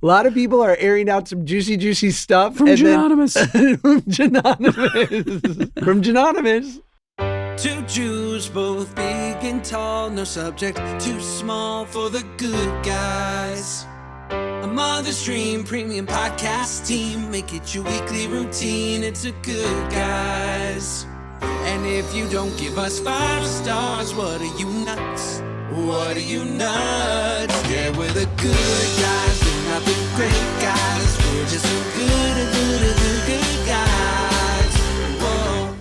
A lot of people are airing out some juicy stuff. From Janonymous. From Janonymous. Two Jews, both big and tall, no subject too small for the good guys. A Mother's Dream premium podcast team, make it your weekly routine, it's a Good Guys. And if you don't give us 5 stars, what are you nuts? What are you nuts? Yeah, we're the good guys, we're not the great guys, we're just the good guys. Whoa.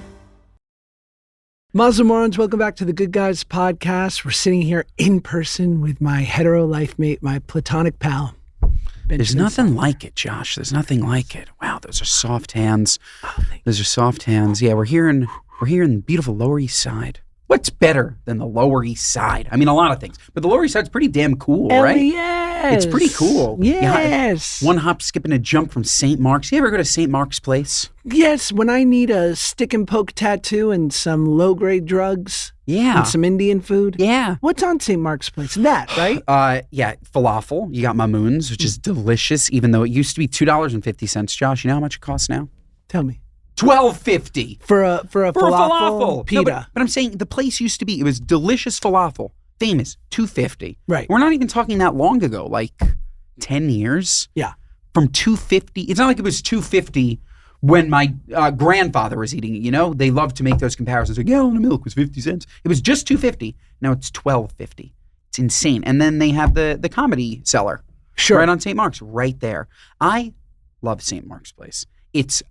Muslim morons, welcome back to the Good Guys podcast. We're sitting here in person with my hetero life mate, my platonic pal. There's nothing like it, Josh. There's nothing like it. Wow, those are soft hands. Those are soft hands. Yeah, we're here in beautiful Lower East Side. What's better than the Lower East Side? I mean, a lot of things, but the Lower East Side's pretty damn cool, right? Yes. It's pretty cool. Yes. One hop, skip, and a jump from St. Mark's. You ever go to St. Mark's Place? Yes, when I need a stick and poke tattoo and some low-grade drugs. Yeah. And some Indian food. Yeah. What's on St. Mark's Place? That, right? Yeah, falafel. You got mamoons, which is delicious, even though it used to be $2.50, Josh. You know how much it costs now? Tell me. $12.50 for a falafel pita. No, but I'm saying the place used to be, it was delicious falafel, famous, $2.50. Right. We're not even talking that long ago, like 10 years. Yeah. From $2.50. It's not like it was $2.50 when my grandfather was eating it, you know? They love to make those comparisons. Like, gallon of milk was 50 cents. It was just $2.50. Now it's $12.50. It's insane. And then they have the comedy cellar. Sure. Right on St. Mark's, right there. I love St. Mark's Place. It's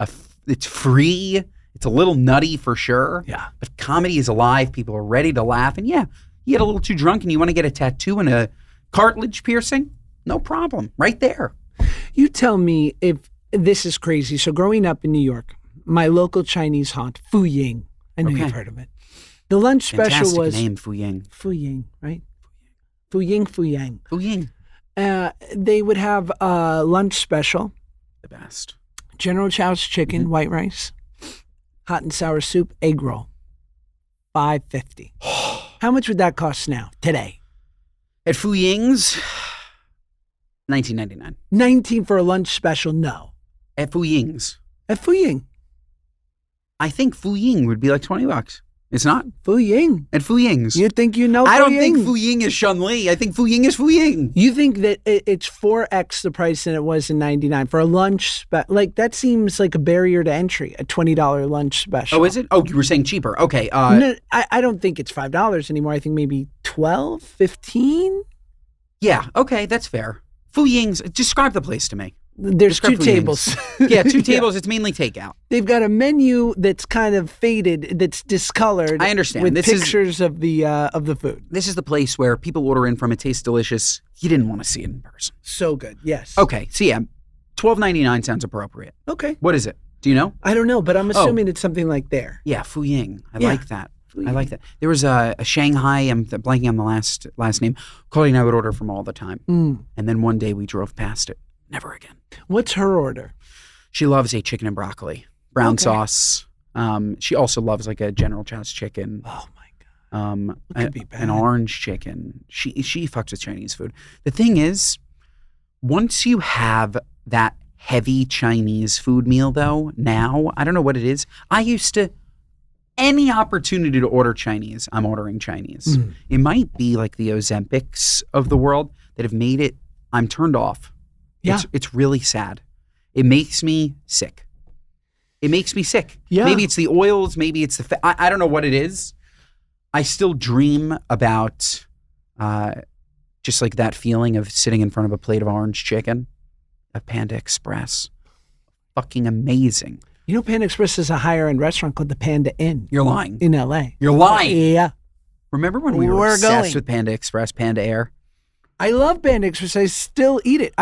free. It's a little nutty for sure. Yeah. But comedy is alive. People are ready to laugh. And yeah, you get a little too drunk and you want to get a tattoo and a cartilage piercing? No problem. Right there. You tell me if this is crazy. So growing up in New York, my local Chinese haunt, Fu Ying. I know you've heard of it. The lunch special Fantastic was name, Fu Ying. Fu Ying, right? Fu Ying, Fu Yang. Fu Ying. They would have a lunch special. The best. General Chow's chicken, white rice, hot and sour soup, egg roll, $5.50. How much would that cost now, today? At Fu Ying's, $19.99. 19 for a lunch special? No. At Fu Ying's. At Fu Ying. I think Fu Ying would be like $20. It's not? Fu Ying. At Fu Ying's. You think you know Fu Ying? I don't think Fu Ying is Shun Li. I think Fu Ying is Fu Ying. You think that it's 4x the price than it was in 99 for a lunch like that seems like a barrier to entry, a $20 lunch special. Oh, is it? Oh, you were saying cheaper. Okay. No, I don't think it's $5 anymore. I think maybe 12, 15. Yeah. Okay, that's fair. Fu Ying's. Describe the place to me. There's two tables. Yeah, two tables. It's mainly takeout. They've got a menu that's kind of faded, that's discolored. I understand. With pictures of the food. This is the place where people order in from. It tastes delicious. You didn't want to see it in person. So good. Yes. Okay. So yeah, $12.99 sounds appropriate. Okay. What is it? Do you know? I don't know, but I'm assuming it's something like there. Yeah, Fu Ying. I like that. I like that. There was a Shanghai, I'm blanking on the last name, Chloe and I would order from all the time. And then one day we drove past it. Never again. What's her order? She loves a chicken and broccoli, brown sauce. She also loves like a General Chow's chicken. Oh my God. What could be bad? An orange chicken. She fucks with Chinese food. The thing is, once you have that heavy Chinese food meal though, now, I don't know what it is. I used to, any opportunity to order Chinese, I'm ordering Chinese. It might be like the Ozempics of the world that have made it, I'm turned off. Yeah. It's really sad. It makes me sick. It makes me sick. Yeah. Maybe it's the oils, maybe it's the I don't know what it is. I still dream about just like that feeling of sitting in front of a plate of orange chicken at Panda Express. Fucking amazing. You know, Panda Express is a higher end restaurant called the Panda Inn. You're lying. In LA. You're lying. Yeah. Remember when we were obsessed with Panda Express, Panda Air? I love Panda Express. I still eat it.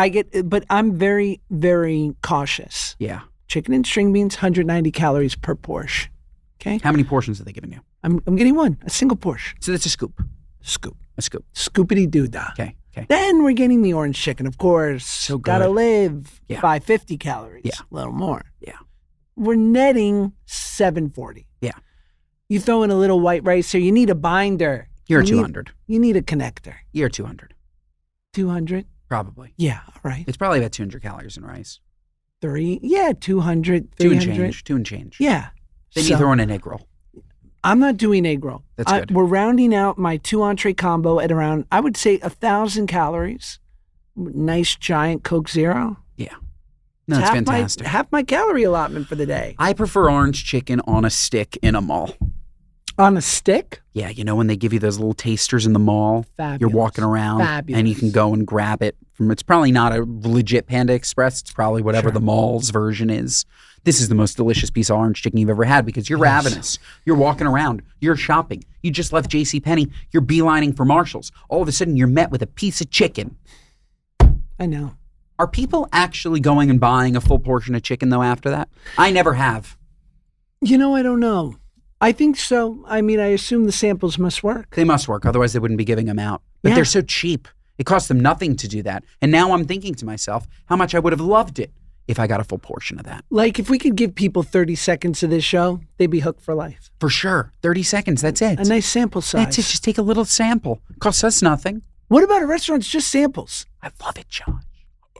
But I'm very, very cautious. Yeah. Chicken and string beans, 190 calories per portion. Okay. How many portions are they giving you? I'm getting one, a single portion. So that's a scoop. Scoop. A scoop. Scoopity doo dah. Okay. Then we're getting the orange chicken, of course. So good. Gotta live. Yeah. 550 calories. Yeah. A little more. Yeah. We're netting 740. Yeah. You throw in a little white rice here. You need a binder. You're 200. You need a connector. You're 200. 200. Probably. Yeah, all right. It's probably about 200 calories in rice. 200, 300. 2 and change. Yeah. Then you throw in an egg roll. I'm not doing egg roll. That's good. We're rounding out my 2 entree combo at around, I would say, 1,000 calories. Nice giant Coke Zero. Yeah. No, it's fantastic. Half my calorie allotment for the day. I prefer orange chicken on a stick in a mall. On a stick? Yeah, you know when they give you those little tasters in the mall? Fabulous. You're walking around and you can go and grab it. It's probably not a legit Panda Express. It's probably whatever the mall's version is. This is the most delicious piece of orange chicken you've ever had because you're ravenous. You're walking around. You're shopping. You just left JCPenney. You're beelining for Marshall's. All of a sudden, you're met with a piece of chicken. I know. Are people actually going and buying a full portion of chicken, though, after that? I never have. You know, I don't know. I think so. I mean, I assume the samples must work. They must work. Otherwise, they wouldn't be giving them out. But they're so cheap. It costs them nothing to do that. And now I'm thinking to myself how much I would have loved it if I got a full portion of that. Like, if we could give people 30 seconds of this show, they'd be hooked for life. For sure. 30 seconds. That's it. A nice sample size. That's it. Just take a little sample. Costs us nothing. What about a restaurant? It's just samples. I love it, John.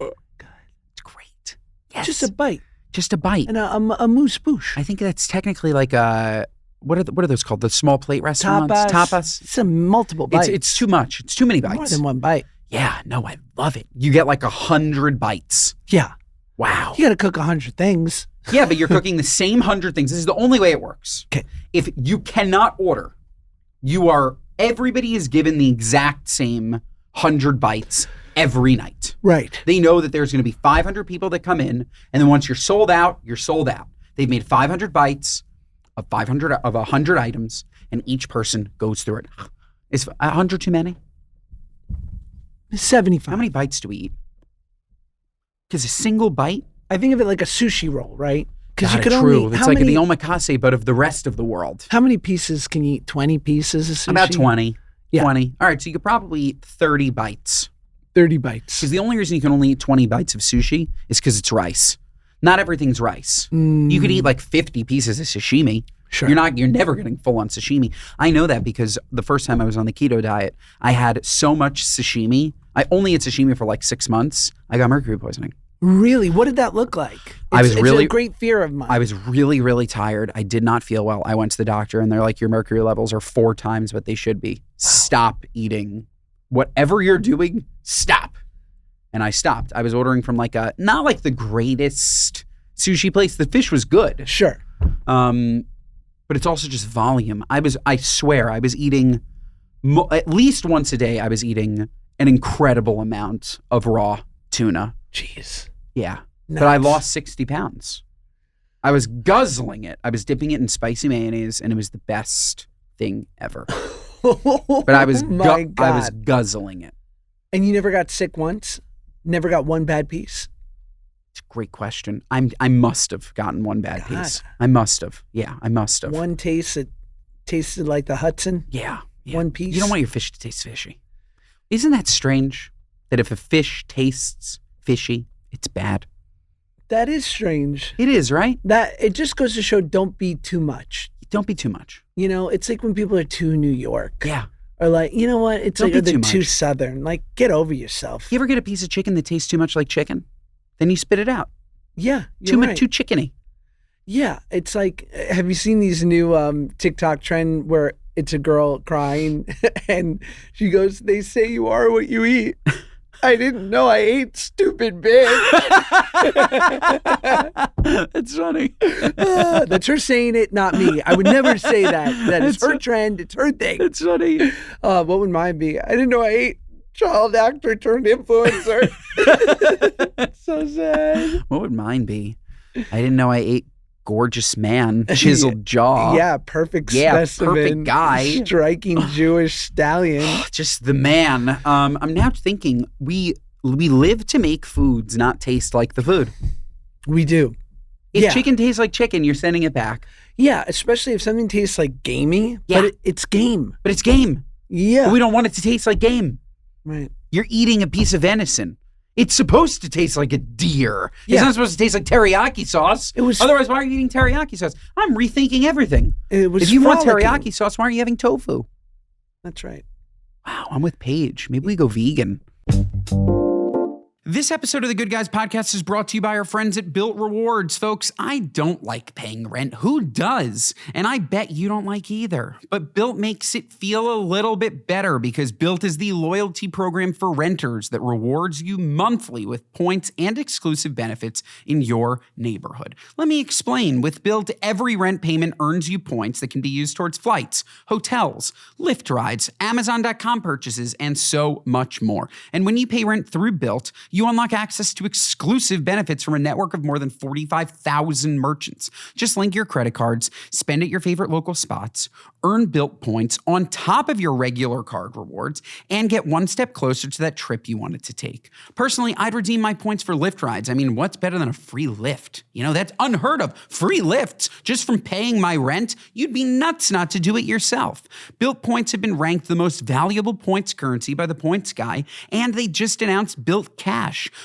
It's great. Yes. Just a bite. Just a bite. And a mousse bouche. I think that's technically like a... What are those called? The small plate restaurants? Tapas. It's a multiple bites. It's too much. It's too many bites. More than one bite. Yeah, no, I love it. You get like 100 bites. Yeah. Wow. You got to cook 100 things. Yeah, but you're cooking the same 100 things. This is the only way it works. Okay. If you cannot order, everybody is given the exact same 100 bites every night. Right. They know that there's going to be 500 people that come in, and then once you're sold out, you're sold out. They've made 500 bites of 100 items, and each person goes through it. Is 100 too many? 75. How many bites do we eat? Because a single bite? I think of it like a sushi roll, right? Because you could true. only. It's like the omakase, but of the rest of the world. How many pieces can you eat? 20 pieces of sushi? About 20. Yeah. 20. All right, so you could probably eat 30 bites. 30 bites. Because the only reason you can only eat 20 bites of sushi is because it's rice. Not everything's rice. You could eat like 50 pieces of sashimi. Sure. You're never getting full on sashimi. I know that because the first time I was on the keto diet, I had so much sashimi. I only ate sashimi for like 6 months. I got mercury poisoning. Really? What did that look like? It's a great fear of mine. I was really, really tired. I did not feel well. I went to the doctor and they're like, your mercury levels are 4 times what they should be. Stop eating. Whatever you're doing, stop. And I stopped. I was ordering from not like the greatest sushi place. The fish was good. Sure. But it's also just volume. I swear, I was eating at least once a day. I was eating an incredible amount of raw tuna. Jeez. Yeah. Nice. But I lost 60 pounds. I was guzzling it. I was dipping it in spicy mayonnaise, and it was the best thing ever. But I was guzzling it. And you never got sick once? Never got one bad piece? It's a great question. I must have gotten one bad piece. I must have. Yeah, I must have. One taste that tasted like the Hudson? Yeah. One piece? You don't want your fish to taste fishy. Isn't that strange? That if a fish tastes fishy, it's bad. That is strange. It is, right? That it just goes to show don't be too much. Don't be too much. You know, it's like when people are too New York. Yeah. Or like, you know what? It's Don't like be they're too too much. Southern. Like, get over yourself. You ever get a piece of chicken that tastes too much like chicken? Then you spit it out. Yeah. Too much, too chickeny. Yeah. It's like, have you seen these new TikTok trend where it's a girl crying and she goes, they say you are what you eat. I didn't know I ate, stupid bitch. That's funny. That's her saying it, not me. I would never say that. That is her trend. It's her thing. It's funny. What would mine be? I didn't know I ate. Child actor turned influencer. So sad. What would mine be? I didn't know I ate gorgeous man, chiseled jaw. Yeah, perfect Yeah, specimen. perfect guy. Striking Jewish stallion. Just the man. I'm now thinking we live to make foods not taste like the food. We do. If Yeah. chicken tastes like chicken, you're sending it back. Yeah, especially if something tastes like gamey. Yeah. But it's game. But it's game. Yeah. But we don't want it to taste like game. Right. You're eating a piece of venison. It's supposed to taste like a deer. It's Yeah. not supposed to taste like teriyaki sauce. It was- Otherwise, why are you eating teriyaki sauce? I'm rethinking everything. It was If you want frolicking. teriyaki sauce, why are you having tofu? That's right. Wow, I'm with Paige. Maybe we go vegan. This episode of the Good Guys podcast is brought to you by our friends at Built Rewards. Folks, I don't like paying rent. Who does? And I bet you don't like either. But Built makes it feel a little bit better because Built is the loyalty program for renters that rewards you monthly with points and exclusive benefits in your neighborhood. Let me explain. With Built, every rent payment earns you points that can be used towards flights, hotels, Lyft rides, Amazon.com purchases, and so much more. And when you pay rent through Built, you unlock access to exclusive benefits from a network of more than 45,000 merchants. Just link your credit cards, spend at your favorite local spots, earn Built points on top of your regular card rewards, and get one step closer to that trip you wanted to take. Personally, I'd redeem my points for Lyft rides. I mean, what's better than a free Lyft? You know, that's unheard of. Free Lyfts just from paying my rent? You'd be nuts not to do it yourself. Built points have been ranked the most valuable points currency by the Points Guy, and they just announced Built Cash,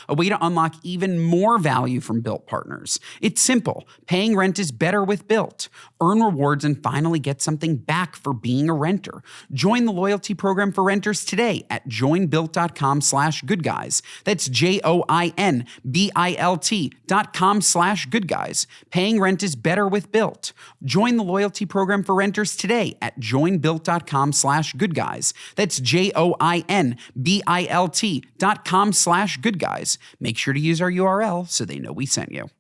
a way to unlock even more value from Built partners. It's simple. Paying rent is better with Built. Earn rewards and finally get something back for being a renter. Join the loyalty program for renters today at joinbuilt.com/goodguys. That's joinbilt.com/goodguys. Paying rent is better with Built. Join the loyalty program for renters today at joinbuilt.com/goodguys. That's joinbilt.com/goodguys. Make sure to use our URL so they know we sent you.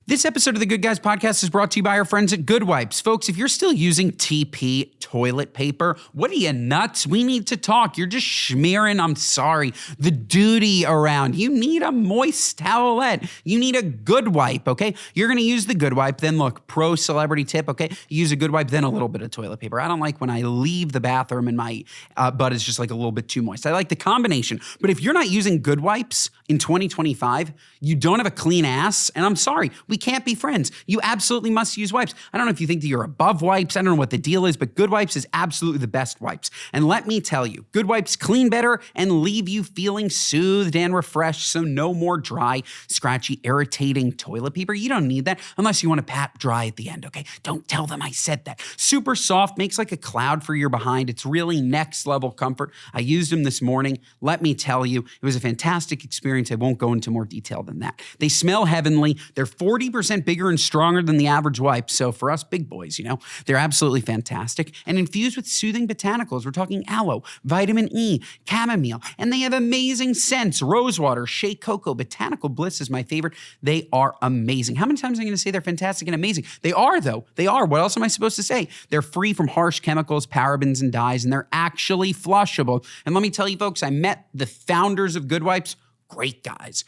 This episode of the Good Guys podcast is brought to you by our friends at Good Wipes. Folks, if you're still using TP toilet paper, what are you, nuts? We need to talk. You're just smearing, I'm sorry, the duty around. You need a moist towelette. You need a Good Wipe, okay? You're going to use the Good Wipe, then look, pro celebrity tip, okay? You use a Good Wipe, then a little bit of toilet paper. I don't like when I leave the bathroom and my butt is just like a little bit too moist. I like the combination. But if you're not using Good Wipes in 2025, you don't have a clean ass, and I'm sorry, we can't be friends. You absolutely must use wipes. I don't know if you think that you're above wipes. I don't know what the deal is, but Good Wipes is absolutely the best wipes. And let me tell you, Good Wipes clean better and leave you feeling soothed and refreshed, so no more dry, scratchy, irritating toilet paper. You don't need that unless you want to pat dry at the end, okay? Don't tell them I said that. Super soft, makes like a cloud for your behind. It's really next level comfort. I used them this morning. Let me tell you, it was a fantastic experience. I won't go into more detail than that. They smell heavenly. They're 40% bigger and stronger than the average wipe. So for us big boys, you know, they're absolutely fantastic and infused with soothing botanicals. We're talking aloe, vitamin E, chamomile, and they have amazing scents. Rosewater, shea cocoa, botanical bliss is my favorite. They are amazing. How many times am I going to say they're fantastic and amazing? They are, though. They are. What else am I supposed to say? They're free from harsh chemicals, parabens, and dyes, and they're actually flushable. And let me tell you, folks, I met the founders of Good Wipes. Great guys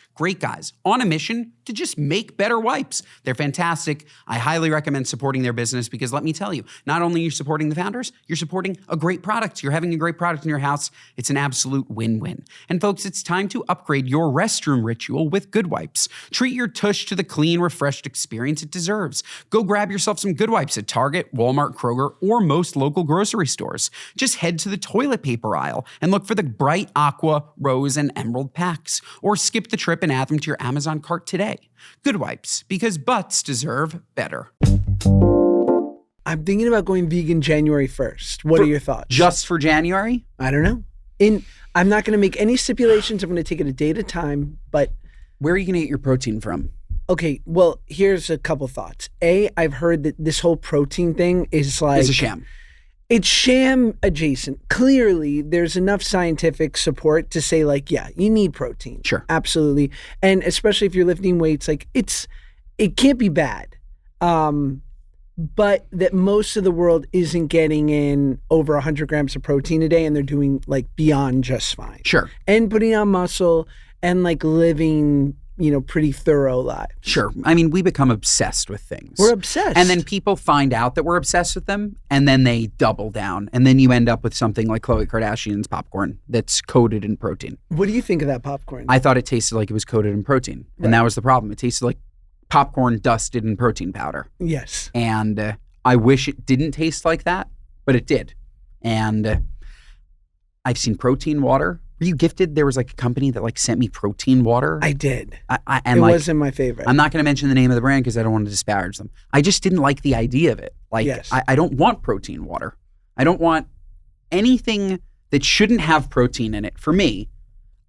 on a mission to just make better wipes. They're fantastic. I highly recommend supporting their business because let me tell you, not only are you supporting the founders, you're supporting a great product. You're having a great product in your house. It's an absolute win-win. And folks, it's time to upgrade your restroom ritual with Good Wipes. Treat your tush to the clean, refreshed experience it deserves. Go grab yourself some Good Wipes at Target, Walmart, Kroger, or most local grocery stores. Just head to the toilet paper aisle and look for the bright aqua, rose, and emerald packs. Or skip the trip and add them to your Amazon cart today. Good Wipes, because butts deserve better. I'm thinking about going vegan January 1st. What are your thoughts? Just for January? I don't know. I'm not going to make any stipulations. I'm going to take it a day at a time, but... Where are you going to get your protein from? Okay, well, here's a couple thoughts. I've heard that this whole protein thing is like... It's a sham. It's sham adjacent. Clearly, there's enough scientific support to say, like, yeah, you need protein. Sure. Absolutely. And especially if you're lifting weights, like, it can't be bad. But that most of the world isn't getting in over 100 grams of protein a day, and they're doing, like, beyond just fine. Sure. And putting on muscle and, like, living, you know, pretty thorough lives. Sure. I mean, we become obsessed with things. We're obsessed. And then people find out that we're obsessed with them, and then they double down. And then you end up with something like Khloe Kardashian's popcorn that's coated in protein. What do you think of that popcorn? I thought it tasted like it was coated in protein. Right. And that was the problem. It tasted like popcorn dusted in protein powder. Yes. And I wish it didn't taste like that, but it did. And I've seen protein water. Were you gifted? There was like a company that like sent me protein water. I did. And it like, wasn't my favorite. I'm not going to mention the name of the brand because I don't want to disparage them. I just didn't like the idea of it. Like, yes. I don't want protein water. I don't want anything that shouldn't have protein in it. For me,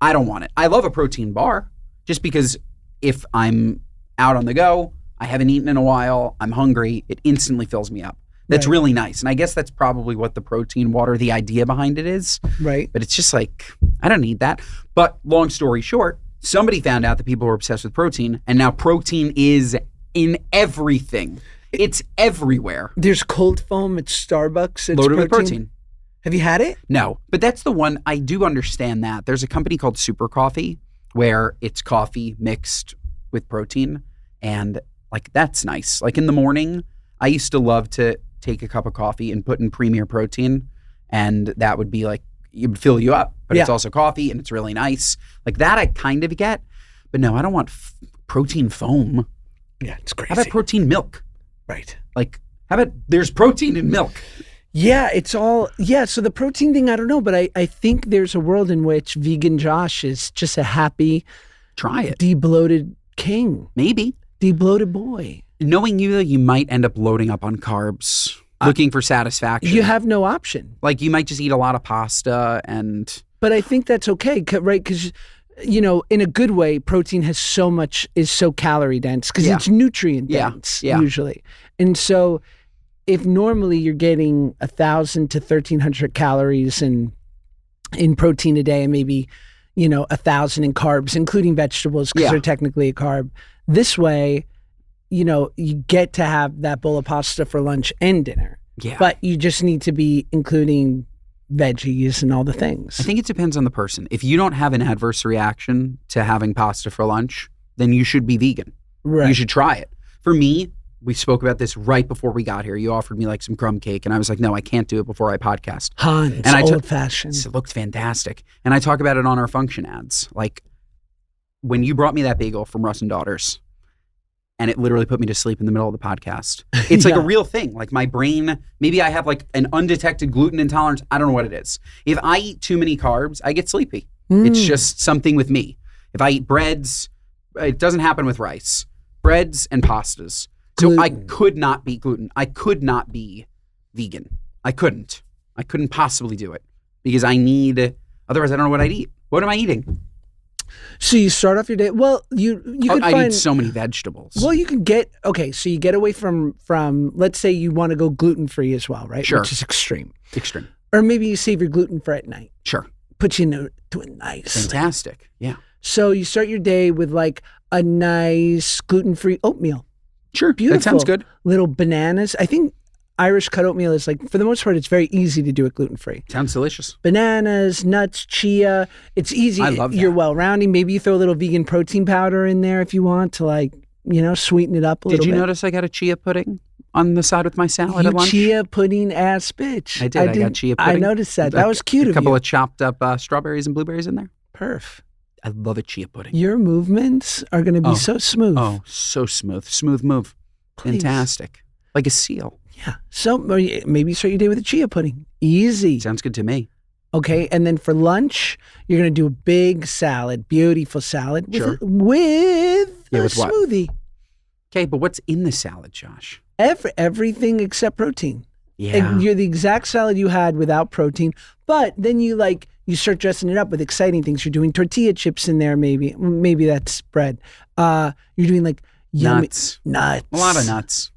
I don't want it. I love a protein bar. just because if I'm out on the go, I haven't eaten in a while, I'm hungry, it instantly fills me up. That's really nice. And I guess that's probably what the protein water, the idea behind it is. Right. But it's just like, I don't need that. But long story short, somebody found out that people were obsessed with protein, and now protein is in everything. It's everywhere. There's cold foam at Starbucks. It's Loaded with protein. Have you had it? No, but that's the one, I do understand that. There's a company called Super Coffee where it's coffee mixed with protein, and like that's nice. Like in the morning, I used to love to take a cup of coffee and put in Premier Protein, and that would be like, it would fill you up, but it's also coffee and it's really nice. Like that I kind of get, but no, I don't want protein foam. Yeah, it's crazy. How about protein milk? Right. Like, how about there's protein in milk? Yeah, it's all, so the protein thing, I don't know, but I think there's a world in which vegan Josh is just a happy, try it, de-bloated king. Maybe. De-bloated boy. Knowing you, though, you might end up loading up on carbs, looking for satisfaction. You have no option. Like, you might just eat a lot of pasta and... But I think that's okay, right? Because, you know, in a good way, protein has is so calorie dense because it's nutrient dense usually. And so if normally you're getting 1,000 to 1,300 calories in protein a day and maybe, 1,000 in carbs, including vegetables because they're technically a carb, this way, you get to have that bowl of pasta for lunch and dinner. Yeah. But you just need to be including veggies and all the things. I think it depends on the person. If you don't have an adverse reaction to having pasta for lunch, then you should be vegan. Right. You should try it. For me, we spoke about this right before we got here. You offered me like some crumb cake, and I was like, no, I can't do it before I podcast. Hans, and old-fashioned. It looked fantastic. And I talk about it on our function ads. Like, when you brought me that bagel from Russ and Daughters, and it literally put me to sleep in the middle of the podcast. It's like a real thing. Like my brain, maybe I have like an undetected gluten intolerance. I don't know what it is. If I eat too many carbs, I get sleepy. It's just something with me. If I eat breads, it doesn't happen with rice. Breads and pastas. So gluten. I could not be gluten. I could not be vegan. I couldn't possibly do it because otherwise I don't know what I'd eat. What am I eating? So you start off your day. Well, you could find. I eat so many vegetables. Well, you can get so you get away from. Let's say you want to go gluten free as well, right? Sure. Which is extreme. Extreme. Or maybe you save your gluten for at night. Sure. Put you into a nice. Fantastic. Yeah. So you start your day with like a nice gluten free oatmeal. Sure. Beautiful. That sounds good. Little bananas. I think Irish cut oatmeal is like, for the most part, it's very easy to do it gluten-free. Sounds delicious. Bananas, nuts, chia. It's easy. I love that. You're well-rounding. Maybe you throw a little vegan protein powder in there if you want to sweeten it up a little bit. Did you notice I got a chia pudding on the side with my salad at lunch? Chia pudding ass bitch. I did. I got chia pudding. I noticed that. That was cute of you. A couple of chopped up strawberries and blueberries in there. Perf. I love a chia pudding. Your movements are going to be so smooth. Oh, so smooth. Smooth move. Please. Fantastic. Like a seal. Yeah. So maybe start your day with a chia pudding. Easy. Sounds good to me. Okay. And then for lunch, you're going to do a big salad, beautiful salad with a with smoothie. Okay, but what's in the salad, Josh? Everything except protein. Yeah. And you're the exact salad you had without protein, but then you start dressing it up with exciting things. You're doing tortilla chips in there, maybe that's bread. You're doing like yummy nuts. A lot of nuts.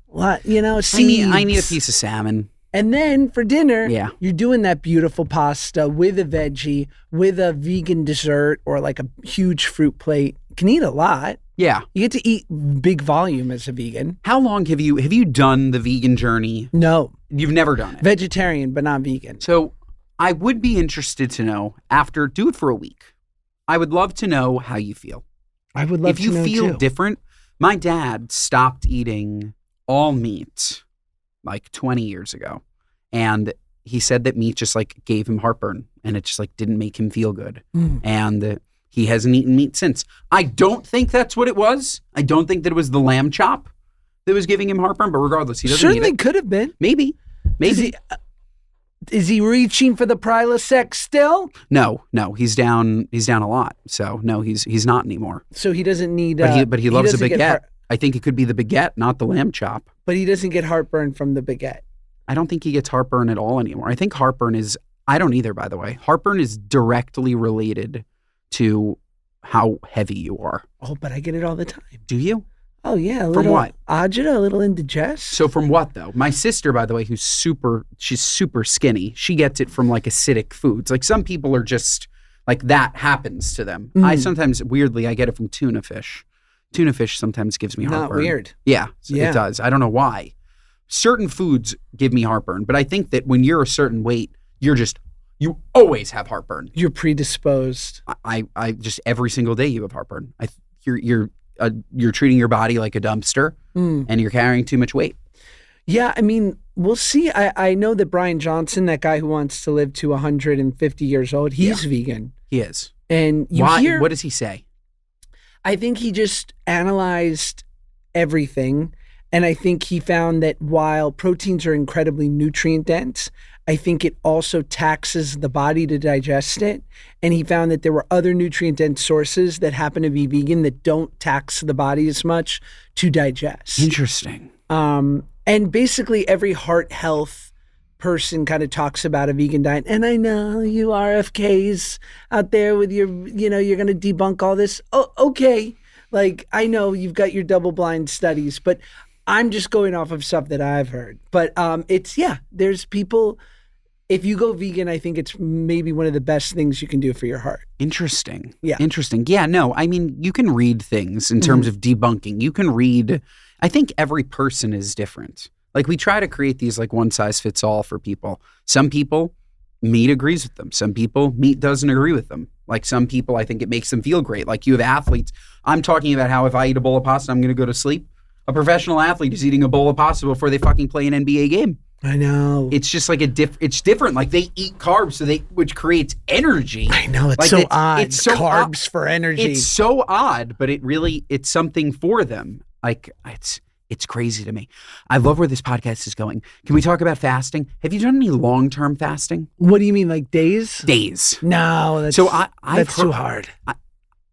Seeds. I need a piece of salmon. And then for dinner, you're doing that beautiful pasta with a veggie, with a vegan dessert or like a huge fruit plate. You can eat a lot. Yeah. You get to eat big volume as a vegan. How long have you done the vegan journey? No. You've never done it? Vegetarian, but not vegan. So I would be interested to know do it for a week. I would love to know how you feel. I would love to know if you feel too. different. My dad stopped eating all meat like 20 years ago. And he said that meat just like gave him heartburn and it just like didn't make him feel good. And he hasn't eaten meat since. I don't think that's what it was. I don't think that it was the lamb chop that was giving him heartburn, but regardless, he doesn't Certainly eat it. could have been. Maybe. Is he reaching for the Prilosec still? No, he's down a lot. So no, he's not anymore. So he doesn't need but he loves a baguette. I think it could be the baguette, not the lamb chop. But he doesn't get heartburn from the baguette. I don't think he gets heartburn at all anymore. I think heartburn is, I don't either, by the way. Heartburn is directly related to how heavy you are. Oh, but I get it all the time. Do you? Oh yeah, a From little what? agita, a little indigest. So from what though? My sister, by the way, she's super skinny. She gets it from like acidic foods. Like some people are just like that happens to them. I sometimes weirdly I get it from tuna fish. Tuna fish sometimes gives me heartburn. Not weird. Yeah, Yeah. it does. I don't know why. Certain foods give me heartburn, but I think that when you're a certain weight, you always have heartburn. You're predisposed. I just every single day you have heartburn. You're treating your body like a dumpster, and you're carrying too much weight. Yeah, I mean, we'll see. I know that Brian Johnson, that guy who wants to live to 150 years old, he's vegan. He is. And Why? What does he say? I think he just analyzed everything. And I think he found that while proteins are incredibly nutrient dense, I think it also taxes the body to digest it. And he found that there were other nutrient dense sources that happen to be vegan that don't tax the body as much to digest. Interesting. And basically every heart health person kind of talks about a vegan diet. And I know you RFKs out there with your, you're going to debunk all this. Oh, okay. Like, I know you've got your double blind studies, but I'm just going off of stuff that I've heard. But there's people, if you go vegan, I think it's maybe one of the best things you can do for your heart. Interesting. Yeah. Interesting. Yeah, no, I mean, you can read things in terms of debunking. You can read, I think every person is different. Like we try to create these like one size fits all for people. Some people, meat agrees with them. Some people, meat doesn't agree with them. Like some people, I think it makes them feel great. Like you have athletes. I'm talking about how if I eat a bowl of pasta, I'm going to go to sleep. A professional athlete is eating a bowl of pasta before they fucking play an NBA game. I know. It's just like it's different. Like they eat carbs, which creates energy. I know. It's like so odd. It's so carbs for energy. It's so odd, but it's something for them. Like it's crazy to me. I love where this podcast is going. Can we talk about fasting? Have you done any long-term fasting? What do you mean, like days? Days. No, that's too hard.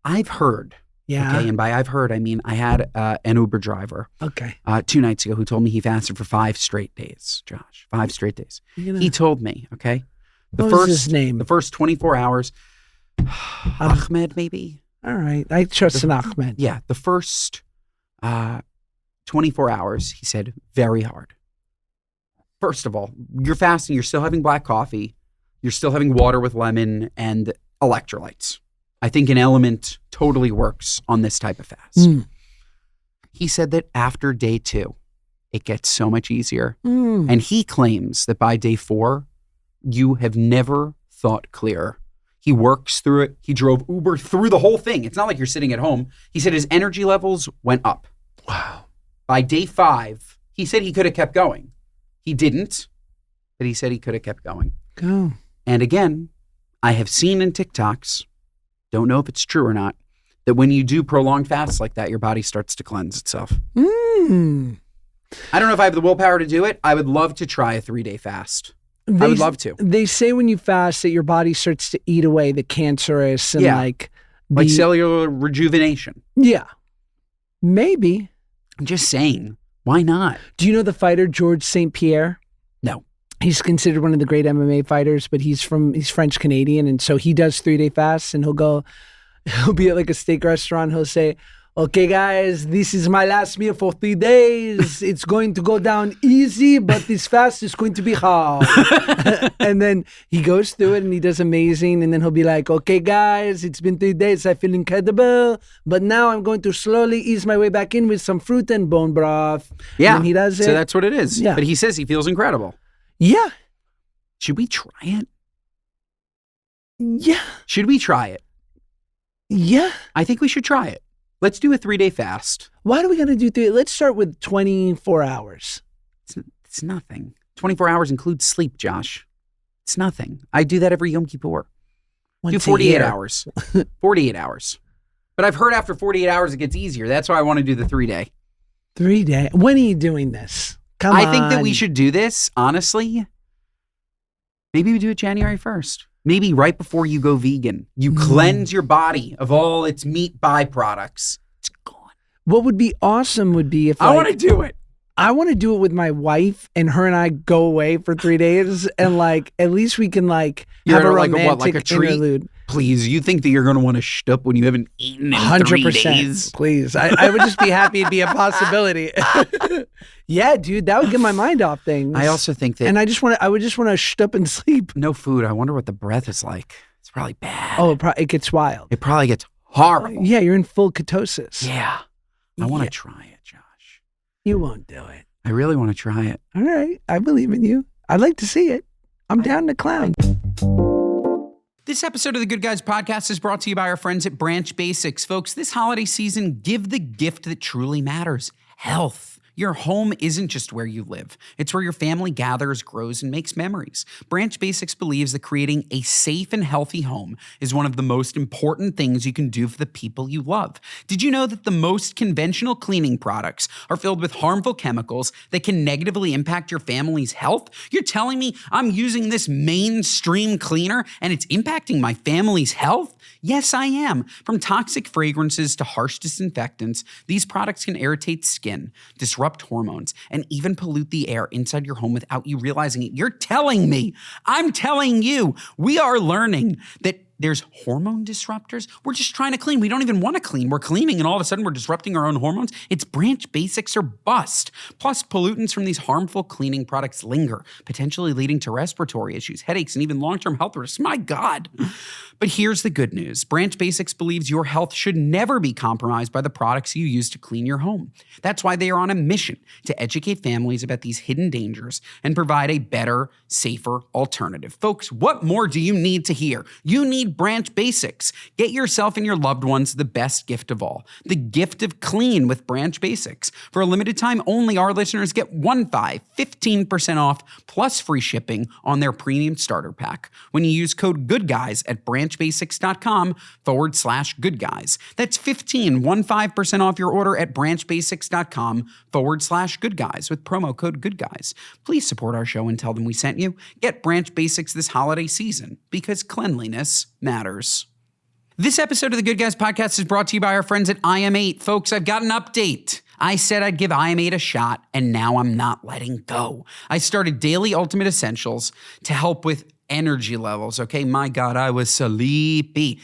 I've heard. Yeah. Okay, and by I've heard, I mean I had an Uber driver. Okay. 2 nights ago who told me he fasted for 5 straight days. Josh, 5 straight days. He told me. Okay. What was his name? The first 24 hours. Ahmed, maybe. All right, I trust an Ahmed. Yeah, the first 24 hours, he said, very hard. First of all, you're fasting. You're still having black coffee. You're still having water with lemon and electrolytes. I think an element totally works on this type of fast. He said that after day 2, it gets so much easier. And he claims that by day 4, you have never thought clearer. He works through it. He drove Uber through the whole thing. It's not like you're sitting at home. He said his energy levels went up. Wow. By day 5, he said he could have kept going. He didn't, but he said he could have kept going. Go. And again, I have seen in TikToks, don't know if it's true or not, that when you do prolonged fasts like that, your body starts to cleanse itself. I don't know if I have the willpower to do it. I would love to try a 3-day fast. I would love to. They say when you fast that your body starts to eat away the cancerous and like cellular rejuvenation. Yeah. Maybe. I'm just saying, why not? Do you know the fighter George St. Pierre? No. He's considered one of the great MMA fighters, but he's French Canadian, and so he does 3-day fasts, and he'll be at like a steak restaurant. He'll say, "Okay, guys, this is my last meal for 3 days. It's going to go down easy, but this fast is going to be hard." And then he goes through it and he does amazing. And then he'll be like, "Okay, guys, it's been 3 days. I feel incredible, but now I'm going to slowly ease my way back in with some fruit and bone broth." Yeah, and he does it. So that's what it is. Yeah. But he says he feels incredible. Yeah. Should we try it? Yeah. Should we try it? Yeah. I think we should try it. Let's do a 3-day fast. Why do we got to do 3? Let's start with 24 hours. It's nothing. 24 hours includes sleep, Josh. It's nothing. I do that every Yom Kippur. Do 48 hours. 48 hours. But I've heard after 48 hours it gets easier. That's why I want to do the 3-day. 3-day? When are you doing this? Come on. I think that we should do this, honestly. Maybe we do it January 1st. Maybe right before you go vegan. You cleanse your body of all its meat byproducts. It's gone. What would be awesome would be if I want to do it. I want to do it with my wife, and her and I go away for 3 days, and like at least we can like have a romantic interlude. Please, you think that you're going to want to shtup when you haven't eaten in 3 days? Please. I would just be happy it'd be a possibility. Yeah, dude, that would get my mind off things. I also think that... And I would just want to shtup and sleep. No food. I wonder what the breath is like. It's probably bad. Oh, it gets wild. It probably gets horrible. Yeah, you're in full ketosis. Yeah. I want to try it, Josh. You won't do it. I really want to try it. All right. I believe in you. I'd like to see it. I'm down to clown. This episode of the Good Guys podcast is brought to you by our friends at Branch Basics. Folks, this holiday season, give the gift that truly matters: health. Your home isn't just where you live. It's where your family gathers, grows, and makes memories. Branch Basics believes that creating a safe and healthy home is one of the most important things you can do for the people you love. Did you know that the most conventional cleaning products are filled with harmful chemicals that can negatively impact your family's health? You're telling me I'm using this mainstream cleaner and it's impacting my family's health? Yes, I am. From toxic fragrances to harsh disinfectants, these products can irritate skin, disrupt hormones, and even pollute the air inside your home without you realizing it. You're telling me, I'm telling you, we are learning that there's hormone disruptors. We're just trying to clean. We don't even want to clean. We're cleaning and all of a sudden we're disrupting our own hormones. It's Branch Basics or bust. Plus, pollutants from these harmful cleaning products linger, potentially leading to respiratory issues, headaches, and even long-term health risks. My God. But here's the good news. Branch Basics believes your health should never be compromised by the products you use to clean your home. That's why they are on a mission to educate families about these hidden dangers and provide a better, safer alternative. Folks, what more do you need to hear? You need Branch Basics. Get yourself and your loved ones the best gift of all, the gift of clean with Branch Basics. For a limited time only, our listeners get 15% off plus free shipping on their premium starter pack when you use code GOODGUYS at branchbasics.com/goodguys. That's 15% off your order at branchbasics.com/goodguys with promo code GOODGUYS. Please support our show and tell them we sent you. Get Branch Basics this holiday season because cleanliness matters. This episode of the Good Guys podcast is brought to you by our friends at IM8. Folks, I've got an update. I said I'd give IM8 a shot, and now I'm not letting go. I started Daily Ultimate Essentials to help with energy levels, okay? My God, I was sleepy.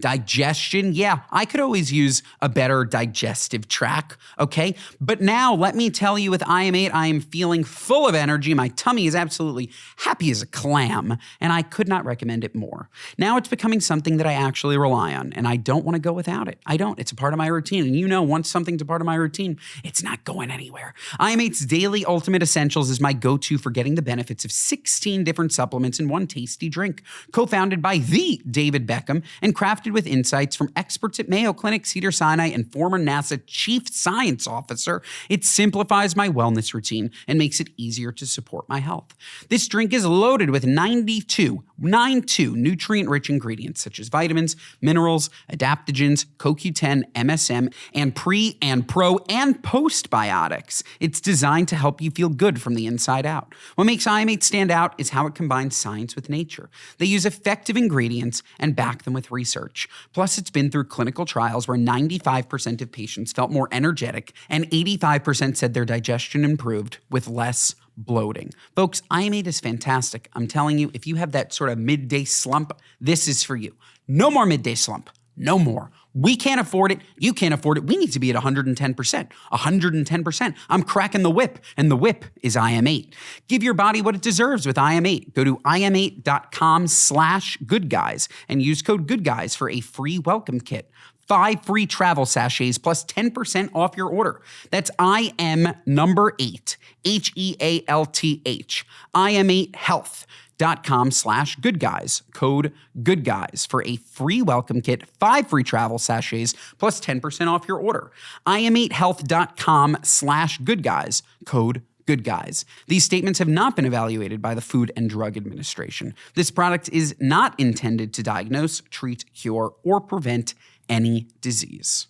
Digestion, yeah, I could always use a better digestive tract, okay? But now, let me tell you, with IM8, I am feeling full of energy. My tummy is absolutely happy as a clam, and I could not recommend it more. Now it's becoming something that I actually rely on, and I don't want to go without it. I don't. It's a part of my routine, and you know, once something's a part of my routine, it's not going anywhere. IM8's Daily Ultimate Essentials is my go-to for getting the benefits of 16 different supplements in one tasty drink. Co-founded by the David Beckham and crafted with insights from experts at Mayo Clinic, Cedars-Sinai, and former NASA Chief Science Officer, it simplifies my wellness routine and makes it easier to support my health. This drink is loaded with 92 nutrient-rich ingredients such as vitamins, minerals, adaptogens, CoQ10, MSM, and pre and pro and postbiotics. It's designed to help you feel good from the inside out. What makes IM8 stand out is how it combines science with nature. They use effective ingredients and back them with research. Plus, it's been through clinical trials where 95% of patients felt more energetic and 85% said their digestion improved with less bloating. Folks, IM8 is fantastic. I'm telling you, if you have that sort of midday slump, this is for you. No more midday slump. No more. We can't afford it. You can't afford it. We need to be at 110%. 110%. I'm cracking the whip, and the whip is IM8. Give your body what it deserves with IM8. Go to im8.com/goodguys and use code GOODGUYS for a free welcome kit. 5 free travel sachets plus 10% off your order. That's IM number 8, HEALTH, im8health.com/goodguys, code GOODGUYS for a free welcome kit, 5 free travel sachets, plus 10% off your order. im8health.com/goodguys, code GOODGUYS. These statements have not been evaluated by the Food and Drug Administration. This product is not intended to diagnose, treat, cure, or prevent any disease.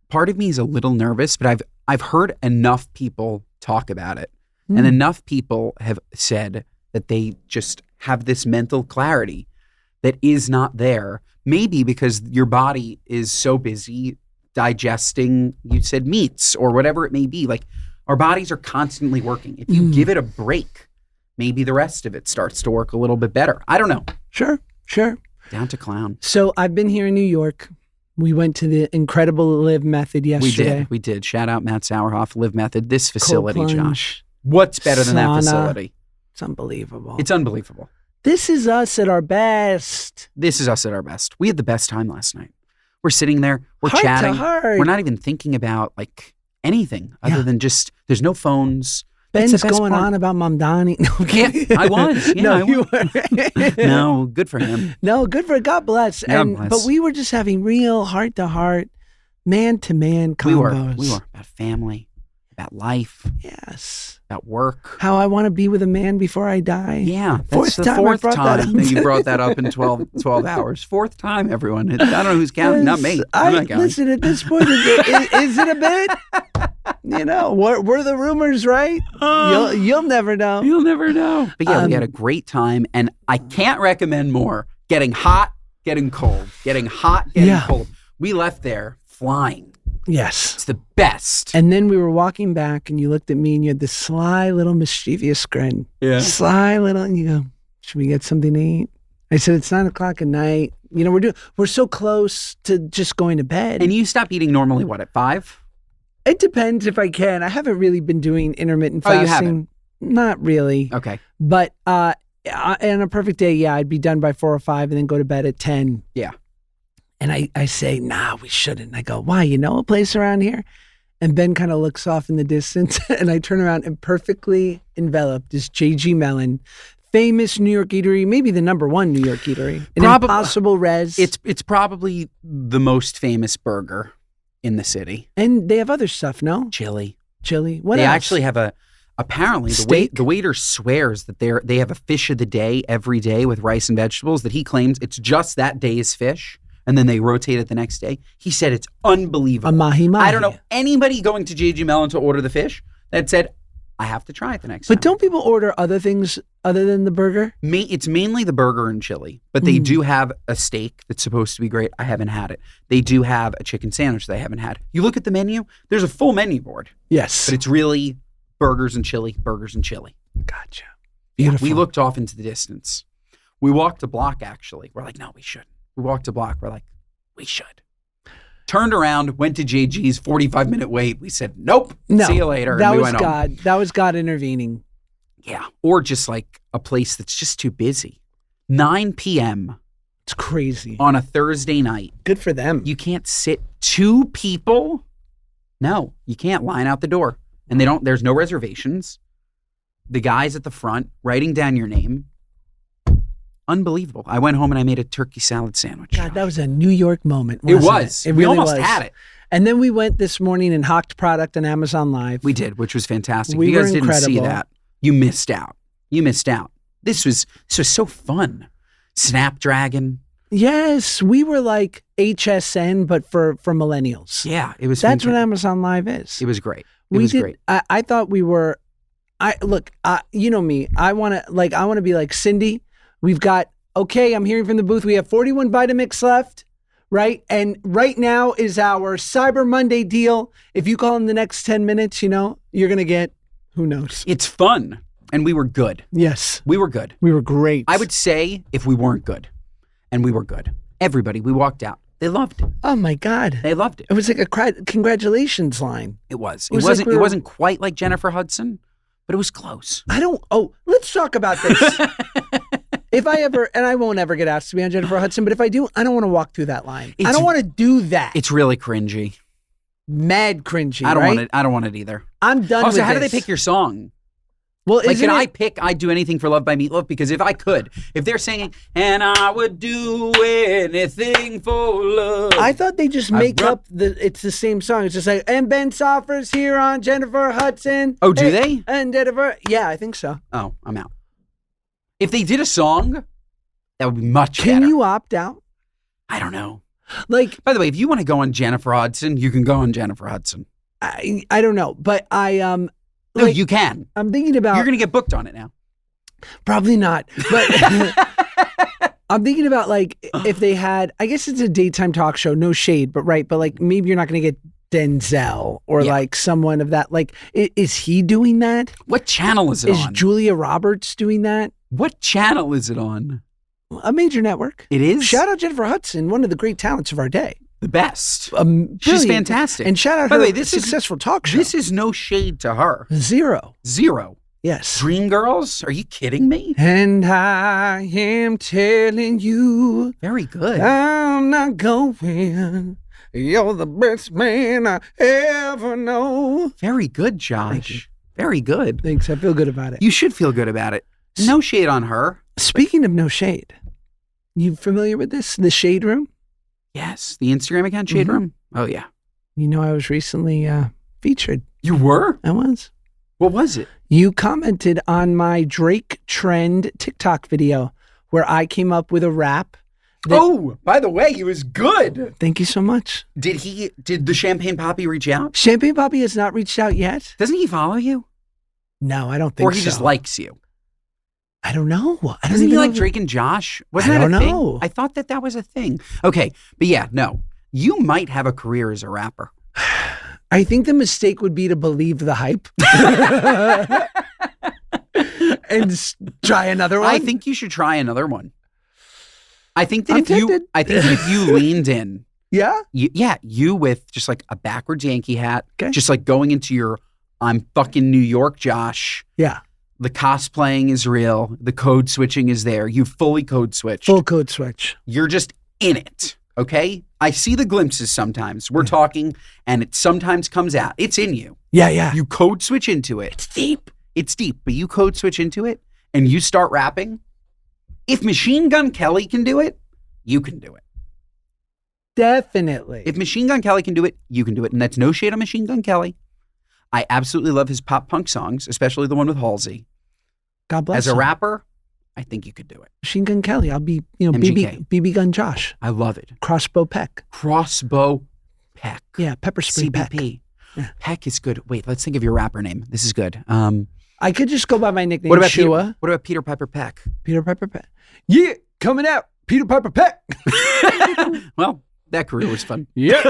Part of me is a little nervous, but I've heard enough people talk about it. And enough people have said that they just have this mental clarity that is not there. Maybe because your body is so busy digesting, you said meats or whatever it may be. Like, our bodies are constantly working. If you give it a break, maybe the rest of it starts to work a little bit better. I don't know. Sure. Down to clown. So I've been here in New York. We went to the incredible Live Method yesterday. We did. Shout out Matt Sauerhoff, Live Method. This facility, Cold plunge, Josh. What's better than that sauna. facility? It's unbelievable. It's unbelievable. This is us at our best. This is us at our best. We had the best time last night. We're sitting there. We're Heart to chatting. heart. We're not even thinking about like anything other than just, there's no phones. That's Ben's the best going part. on about Mamdani. No, I'm kidding. I was. Yeah, no, I you was. were. No, good for him. No, good for God bless. God bless. But we were just having real heart to heart, man to man combos. We were about family, about life, Yes. about work. How I want to be with a man before I die. Yeah, Fourth that's the time I fourth brought that time up. that you brought that up in 12 hours. Fourth time, everyone. I don't know who's counting. Not me. I'm not counting. Listen, at this point, is it a bit? You know, were the rumors right? You'll never know. You'll never know. But yeah, we had a great time, and I can't recommend more. Getting hot, getting cold. Getting hot, getting cold. We left there flying. Yes. It's the best. And then we were walking back, and you looked at me, and you had this sly little mischievous grin. Yeah. Sly little, and you go, should we get something to eat? I said, it's 9:00 at night. You know, we're so close to just going to bed. And you stop eating normally, what, at 5? It depends if I can. I haven't really been doing intermittent Oh, fasting. you haven't? Not really. Okay. But on a perfect day, yeah, I'd be done by 4 or 5 and then go to bed at 10. Yeah. And I say, nah, we shouldn't. I go, why? You know a place around here? And Ben kind of looks off in the distance, and I turn around, and perfectly enveloped is J.G. Mellon, famous New York eatery, maybe the #1 New York eatery. An Impossible Res. It's probably the most famous burger in the city. And they have other stuff, no? Chili. What they else? actually have apparently Steak? the waiter swears that they have a fish of the day every day with rice and vegetables that he claims it's just that day's fish. And then they rotate it the next day. He said it's unbelievable. A mahi-mahi. I don't know anybody going to J.G. Mellon to order the fish that said, I have to try it the next time. But don't people order other things other than the burger? It's mainly the burger and chili, but they do have a steak that's supposed to be great. I haven't had it. They do have a chicken sandwich that I haven't had. You look at the menu, there's a full menu board. Yes. But it's really burgers and chili. Gotcha. Yeah, Beautiful. we looked off into the distance. We walked a block, actually. We're like, no, we shouldn't. We walked a block. We're like, we should. Turned around, went to JG's 45-minute wait. We said, nope, No, see you later. That and we was went home. God. That was God intervening. Yeah. Or just like a place that's just too busy. 9 p.m. It's crazy. on a Thursday night. Good for them. You can't sit 2 people. No, you can't line out the door. And there's no reservations. The guys at the front writing down your name. Unbelievable. I went home and I made a turkey salad sandwich. God, that was a New York moment. It wasn't was. It We really almost was. had it. And then we went this morning and hawked product on Amazon Live. We did, which was fantastic. We if you guys were didn't see incredible. that, you missed out. This was so fun. Snapdragon. Yes, we were like HSN, but for millennials. Yeah, it was That's what fantastic. Amazon Live is. It was great. It was great. I thought we were. You know me. I want to be like Cindy. We've got. Okay, I'm hearing from the booth. We have 41 Vitamix left, right? And right now is our Cyber Monday deal. If you call in the next 10 minutes, you're going to get, who knows? It's fun. And we were good. Yes. We were good. We were great. I would say if we weren't good, and we were good, everybody, we walked out. They loved it. Oh my God. They loved it. It was like a congratulations line. It was. It was like It wasn't quite like Jennifer Hudson, but it was close. Let's talk about this. If I ever, and I won't ever get asked to be on Jennifer Hudson, but if I do, I don't want to walk through that line. I don't want to do that. It's really cringy. Mad cringy. I don't right? want it. I don't want it either. I'm done with Also, how do they this. pick your song? Well, Like, isn't can it- I'd do anything for Love by Meatloaf? Because if they're singing, and I would do anything for love. I thought they just make up it's the same song. It's just like, and Ben Soffer's here on Jennifer Hudson. Oh, do Hey, they? And Jennifer. Yeah, I think so. Oh, I'm out. If they did a song, that would be much Can better. you opt out? I don't know. Like, By the way, if you want to go on Jennifer Hudson, you can go on Jennifer Hudson. I don't know, but No, like, you can. I'm thinking about You're going to get booked on it now. probably not, but I'm thinking about like if they had, I guess it's a daytime talk show, no shade, but right, but like maybe you're not going to get Denzel or Yeah. like someone of that. Like, is he doing that? What channel is it Is on? Julia Roberts doing that? What channel is it on? A major network. It is Shout out Jennifer Hudson, one of the great talents of our day. the best. She's Brilliant. fantastic. And shout out By her the way, this is- successful talk show. This is no shade to her. 0. 0. Yes. Dreamgirls? Are you kidding me? And I am telling you, Very good. I'm not going. You're the best man I ever know. Very good, Thank you. Josh. Very good. Thanks. I feel good about it. You should feel good about it. No shade on her. Speaking of no shade, you familiar with this? The Shade Room? Yes. The Instagram account, Shade Mhm. Room? Oh, yeah. You know, I was recently featured. You were? I was. What was it? You commented on my Drake Trend TikTok video where I came up with a rap. Oh, by the way, he was good. Thank you so much. Did the Champagne Poppy reach out? Champagne Poppy has not reached out yet. Doesn't he follow you? No, I don't think so. Or he just likes you? I don't know. I don't Doesn't even he know like if- Drake and Josh? Wasn't I that a don't thing? know. I thought that was a thing. Okay, but yeah, no. You might have a career as a rapper. I think the mistake would be to believe the hype and try another one. I think you should try another one. I think that I'm if you tempted. I think that if you leaned in, Yeah. you with just like a backwards Yankee hat, Okay. just like going into your I'm fucking New York, Josh. Yeah. The cosplaying is real. The code switching is there. You fully code switched. Full code switch. You're just in it. Okay? I see the glimpses sometimes. We're talking and it sometimes comes out. It's in you. Yeah, yeah. You code switch into it. It's deep. It's deep, but you code switch into it and you start rapping. If Machine Gun Kelly can do it, you can do it. Definitely. If Machine Gun Kelly can do it, you can do it. And that's no shade on Machine Gun Kelly. I absolutely love his pop punk songs, especially the one with Halsey. God bless As a him. rapper, I think you could do it. Machine Gun Kelly. I'll be, MGK. BB Gun Josh. I love it. Crossbow Peck. Crossbow Peck. Yeah, Pepper Spray Peck. CBP. Yeah. Peck is good. Wait, let's think of your rapper name. This is good. I could just go by my nickname, What about Shua. What about Peter Piper Peck? Peter Piper Peck. Yeah, coming out. Peter Piper Peck. Well, that career was fun. Yeah.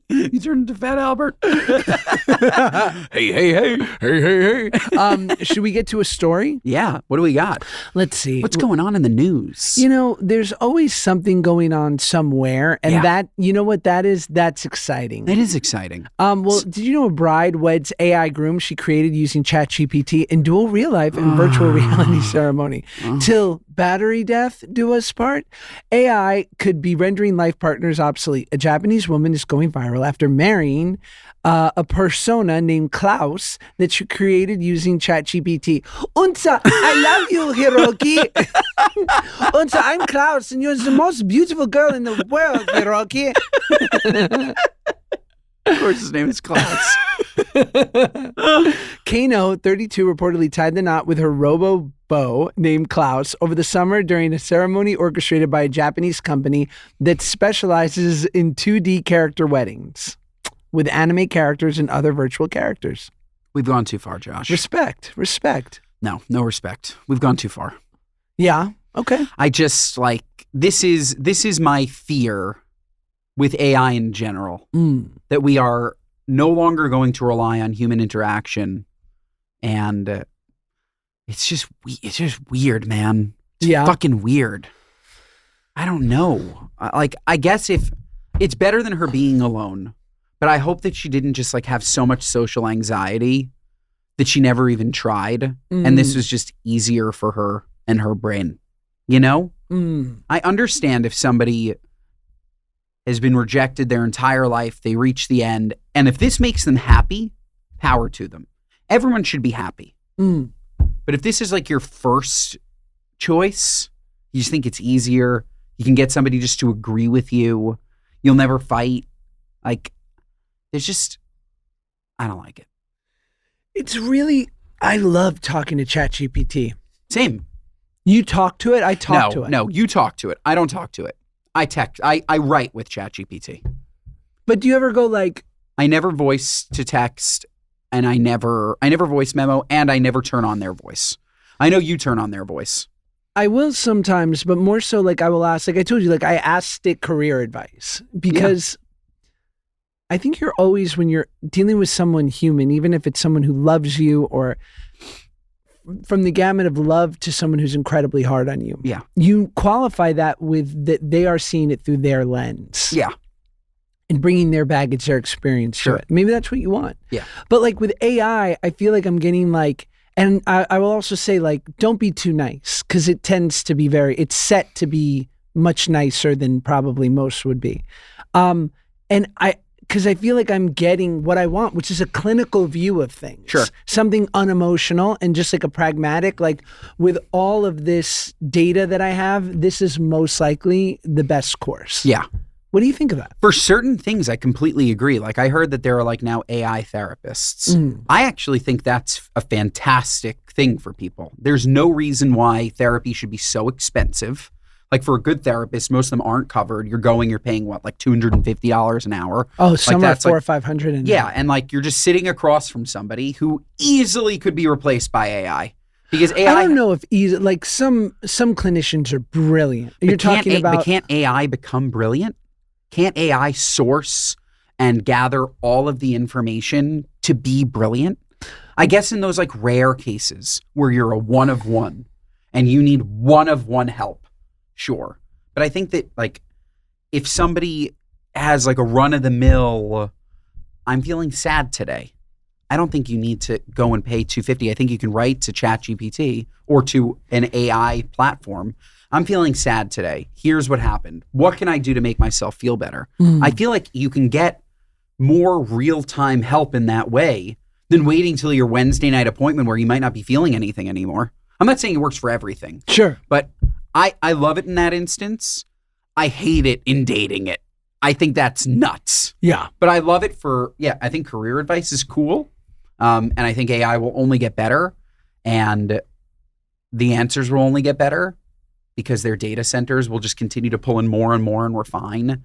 You turned into Fat Albert. Hey, hey, hey. Hey, hey, hey. Should we get to a story? Yeah. What do we got? Let's see. What's going on in the news? You know, there's always something going on somewhere, and Yeah. that, you know what that is? That's exciting. That is exciting. Well, did you know a bride weds AI groom she created using ChatGPT in dual real life and virtual reality ceremony? Till battery death do us part? AI could be rendering life partners obsolete. A Japanese woman is going viral after marrying a persona named Klaus that she created using ChatGPT. Unsa, I love you, Hiroki. Unsa, I'm Klaus, and you're the most beautiful girl in the world, Hiroki. Of course, his name is Klaus. Kano, 32, reportedly tied the knot with her robo-beau named Klaus over the summer during a ceremony orchestrated by a Japanese company that specializes in 2D character weddings with anime characters and other virtual characters. We've gone too far, Josh. Respect. No respect. We've gone too far. Yeah. Okay. I just like this is my fear with AI in general, that we are no longer going to rely on human interaction, and it's just weird, man. It's Yeah. fucking weird. I don't know. I guess if it's better than her being alone, but I hope that she didn't just like have so much social anxiety that she never even tried, and this was just easier for her and her brain. You know? I understand if somebody has been rejected their entire life, they reach the end, and if this makes them happy, power to them. Everyone should be happy. But if this is like your first choice, you just think it's easier, you can get somebody just to agree with you, you'll never fight. Like, there's just, I don't like it. It's really, I love talking to ChatGPT. Same. You talk to it, I talk to it. No, you talk to it. I don't talk to it. I write with ChatGPT. But do you ever go like, I never voice to text, and I never voice memo, and I never turn on their voice. I know you turn on their voice. I will sometimes, but more so like I will ask, like I told you, like I asked it career advice because I think you're always, when you're dealing with someone human, even if it's someone who loves you, or from the gamut of love to someone who's incredibly hard on you. Yeah. You qualify that with that they are seeing it through their lens. Yeah. And bringing their baggage, their experience to it. Maybe that's what you want. Yeah. But like with AI, I feel like I'm getting like, and I will also say like, don't be too nice, because it tends to be it's set to be much nicer than probably most would be. Because I feel like I'm getting what I want, which is a clinical view of things. Sure. Something unemotional and just like a pragmatic, like with all of this data that I have, this is most likely the best course. Yeah. What do you think of that? For certain things, I completely agree. Like I heard that there are like now AI therapists. I actually think that's a fantastic thing for people. There's no reason why therapy should be so expensive. Like for a good therapist, most of them aren't covered. You're paying what, like $250 an hour? Oh, some like are $400 or $500. Yeah, and like you're just sitting across from somebody who easily could be replaced by AI. Because AI, I don't know if like some clinicians are brilliant. You're talking about, but can't AI become brilliant? Can't AI source and gather all of the information to be brilliant? I guess in those like rare cases where you're a one of one and you need one of one help, sure. But I think that like if somebody has like a run of the mill, I'm feeling sad today, I don't think you need to go and pay $250. I think you can write to ChatGPT or to an AI platform. I'm feeling sad today. Here's what happened. What can I do to make myself feel better? I feel like you can get more real-time help in that way than waiting till your Wednesday night appointment where you might not be feeling anything anymore. I'm not saying it works for everything. Sure. But I love it in that instance. I hate it in dating it. I think that's nuts. Yeah. But I love it for, I think career advice is cool. And I think AI will only get better. And the answers will only get better, because their data centers will just continue to pull in more and more and refine.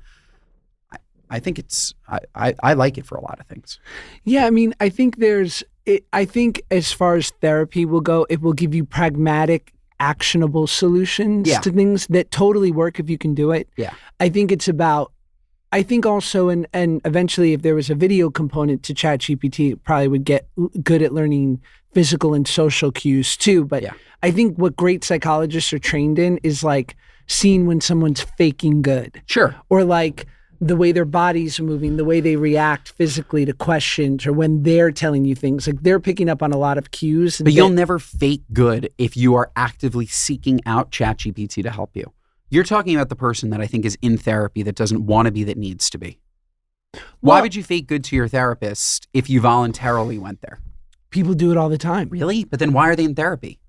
I think I like it for a lot of things. Yeah, I mean, I think I think as far as therapy will go, it will give you pragmatic, actionable solutions to things that totally work if you can do it. Yeah. I think it's about, I think also, and eventually if there was a video component to ChatGPT, it probably would get good at learning physical and social cues too. But I think what great psychologists are trained in is like seeing when someone's faking good. Sure. Or like the way their bodies are moving, the way they react physically to questions, or when they're telling you things. Like they're picking up on a lot of cues. But you'll never fake good if you are actively seeking out ChatGPT to help you. You're talking about the person that I think is in therapy that doesn't want to be, that needs to be. Why would you fake good to your therapist if you voluntarily went there? People do it all the time. Really? But then why are they in therapy?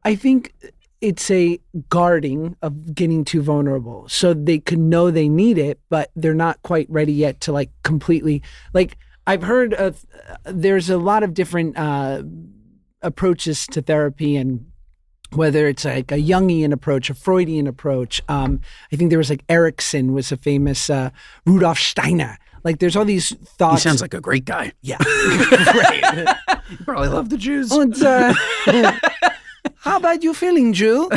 I think it's a guarding of getting too vulnerable. So they could know they need it, but they're not quite ready yet to like completely, like I've heard of, there's a lot of different approaches to therapy, and whether it's like a Jungian approach, a Freudian approach. I think there was like Erickson was a famous Rudolf Steiner. Like there's all these thoughts. He sounds like a great guy. Yeah. Great. You probably love the Jews. And, how about you feeling, Jew?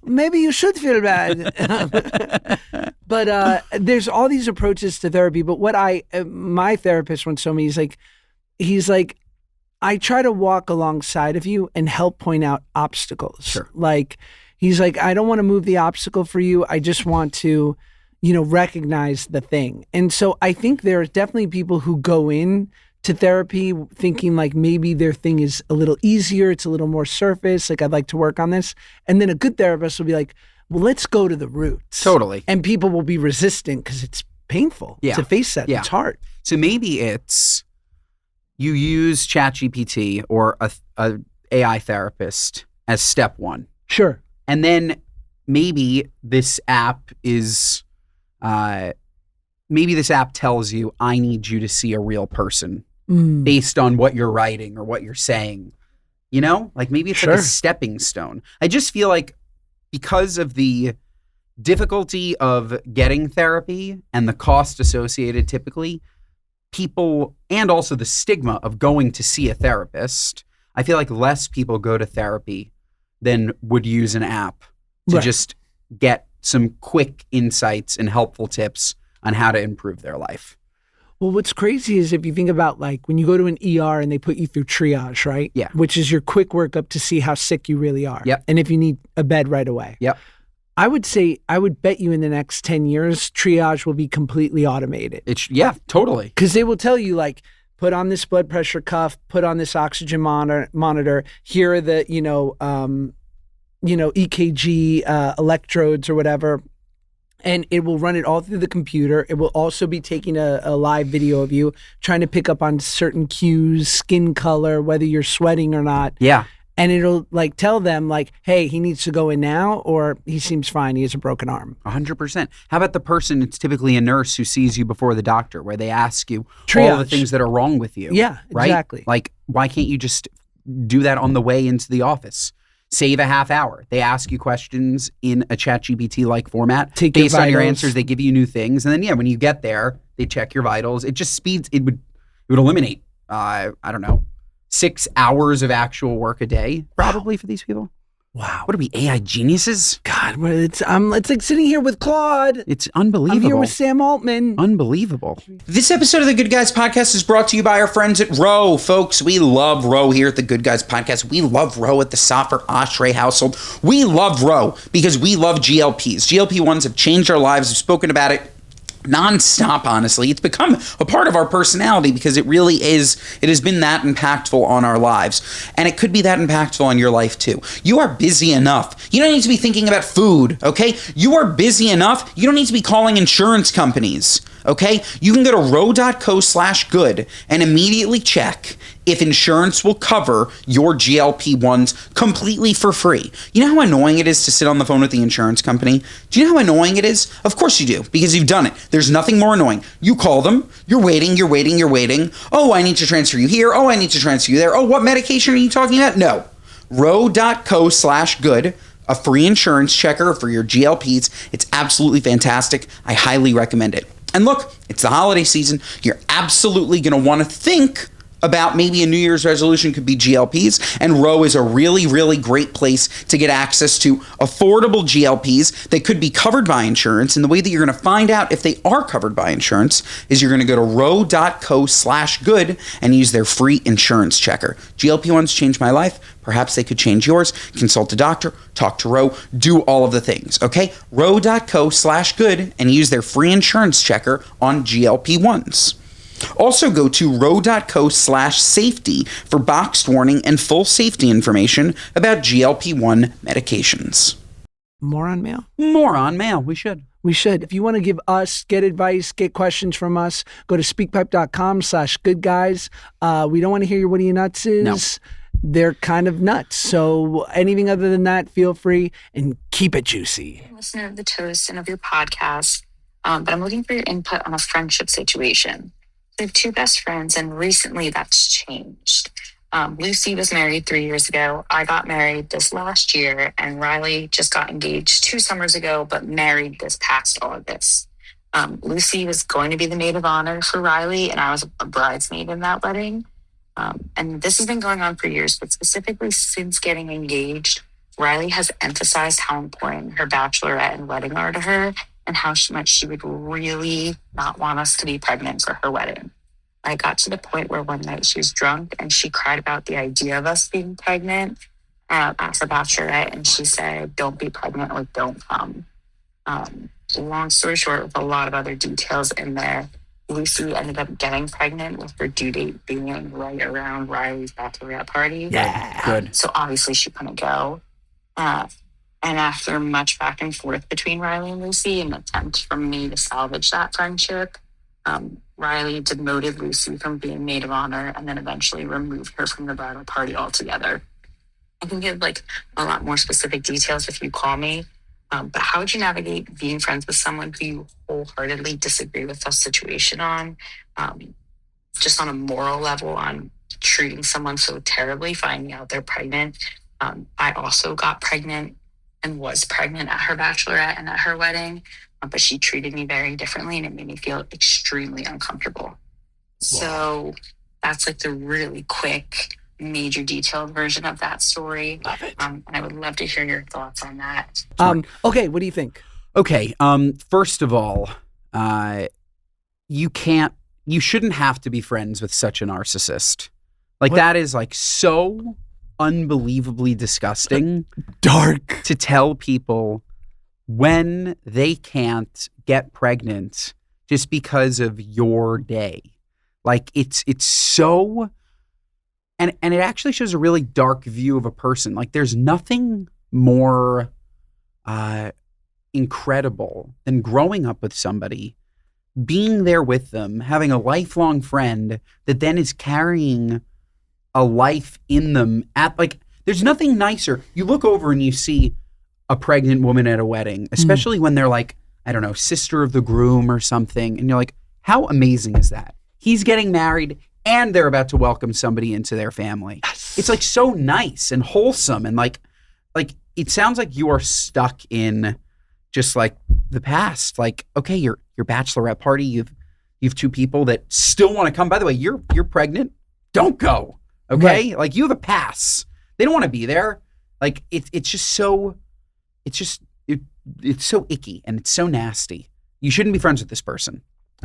Maybe you should feel bad. But there's all these approaches to therapy. But what my therapist once told me, he's like, I try to walk alongside of you and help point out obstacles. Sure. Like, he's like, I don't want to move the obstacle for you. I just want to, recognize the thing. And so I think there are definitely people who go in to therapy thinking like maybe their thing is a little easier, it's a little more surface, like I'd like to work on this. And then a good therapist will be like, well, let's go to the roots. Totally. And people will be resistant because it's painful to face that. It's hard. So maybe it's you use ChatGPT or a AI therapist as step one. Sure. And then maybe this app is, maybe this app tells you, I need you to see a real person based on what you're writing or what you're saying. Like maybe it's like a stepping stone. I just feel like because of the difficulty of getting therapy and the cost associated typically, people, and also the stigma of going to see a therapist, I feel like less people go to therapy than would use an app to just get some quick insights and helpful tips on how to improve their life. Well, what's crazy is if you think about like when you go to an ER and they put you through triage, right? Yeah. Which is your quick workup to see how sick you really are. Yep. And if you need a bed right away. Yep. I would bet you in the next 10 years, triage will be completely automated. Totally. Because they will tell you like, put on this blood pressure cuff, put on this oxygen monitor. Here are the, EKG electrodes or whatever. And it will run it all through the computer. It will also be taking a live video of you, trying to pick up on certain cues, skin color, whether you're sweating or not. Yeah. And it'll like tell them like, hey, he needs to go in now, or he seems fine. He has a broken arm. 100%. How about the person, it's typically a nurse who sees you before the doctor, where they ask you Triage. all the things that are wrong with you. Yeah, right? exactly. Like, why can't you just do that on the way into the office? Save a half hour. They ask you questions in a ChatGPT-like format. Based on your answers, they give you new things. And then, when you get there, they check your vitals. It just speeds, it would eliminate, 6 hours of actual work a day, probably, for these people. Wow. What are we, AI geniuses? God, it's like sitting here with Claude. It's unbelievable. I'm here with Sam Altman. Unbelievable. This episode of the Good Guys Podcast is brought to you by our friends at Row. Folks, we love Row here at the Good Guys Podcast. We love Row at the Safar Ashray household. We love Row because we love GLPs. GLP-1s have changed our lives. We've spoken about it nonstop, honestly. It's become a part of our personality because it really is. It has been that impactful on our lives. And it could be that impactful on your life too. You are busy enough. You don't need to be thinking about food, okay? You are busy enough. You don't need to be calling insurance companies, okay? You can go to row.co/good and immediately check if insurance will cover your GLP-1s completely for free. You know how annoying it is to sit on the phone with the insurance company? Do you know how annoying it is? Of course you do, because you've done it. There's nothing more annoying. You call them, you're waiting. Oh, I need to transfer you here. Oh, I need to transfer you there. Oh, what medication are you talking about? No. row.co/good, a free insurance checker for your GLPs. It's absolutely fantastic. I highly recommend it. And look, it's the holiday season. You're absolutely going to want to think about maybe a New Year's resolution could be GLPs, and Row is a really, really great place to get access to affordable GLPs that could be covered by insurance. And the way that you're going to find out if they are covered by insurance is you're going to go to row.co/good and use their free insurance checker. GLP-1s changed my life. Perhaps they could change yours. Consult a doctor, talk to Row, do all of the things, okay? row.co/good and use their free insurance checker on GLP-1s. Also go to row.co/safety for boxed warning and full safety information about GLP-1 medications. More on mail? More on mail. We should. If you want to get advice, get questions from us, go to speakpipe.com/goodguys. We don't want to hear your what are you nuts is. No. They're kind of nuts. So anything other than that, feel free and keep it juicy. Listener of the toast and of your podcast, but I'm looking for your input on a friendship situation. I have two best friends, and recently that's changed. Lucy was married 3 years ago. I got married this last year, and Riley just got engaged 2 summers ago, but married this past August. Lucy was going to be the maid of honor for Riley, and I was a bridesmaid in that wedding. And this has been going on for years, but specifically since getting engaged, Riley has emphasized how important her bachelorette and wedding are to her, and how much she would really not want us to be pregnant for her wedding. I got to the point where one night she was drunk and she cried about the idea of us being pregnant at her bachelorette, and she said, "Don't be pregnant or don't come." Long story short, with a lot of other details in there, Lucy ended up getting pregnant with her due date being right around Riley's bachelorette party. Yeah. Good. So obviously she couldn't go. And after much back and forth between Riley and Lucy, an attempt from me to salvage that friendship, Riley demoted Lucy from being maid of honor and then eventually removed her from the bridal party altogether. I can give like a lot more specific details if you call me, but how would you navigate being friends with someone who you wholeheartedly disagree with the situation on, just on a moral level, on treating someone so terribly, finding out they're pregnant? I also got pregnant and was pregnant at her bachelorette and at her wedding, but she treated me very differently, and it made me feel extremely uncomfortable. Wow. So that's like the really quick, major detailed version of that story. Love it. And I would love to hear your thoughts on that. Okay, what do you think? Okay. First of all, you can't you shouldn't have to be friends with such a narcissist. Like What? that is like so unbelievably disgusting. Dark. To tell people when they can't get pregnant just because of your day. Like it's so, and it actually shows a really dark view of a person. Like there's nothing more incredible than growing up with somebody, being there with them, having a lifelong friend that then is carrying a life in them. There's nothing nicer. You look over and you see a pregnant woman at a wedding, especially when they're like, I don't know, sister of the groom or something. And you're like, how amazing is that? He's getting married and they're about to welcome somebody into their family. Yes. It's like so nice and wholesome. And like it sounds like you are stuck in just like the past. Like, okay, your bachelorette party, you've two people that still want to come. By the way, you're pregnant. Don't go. Okay? Right. Like you have a pass. They don't want to be there. Like it's so icky and it's so nasty. You shouldn't be friends with this person.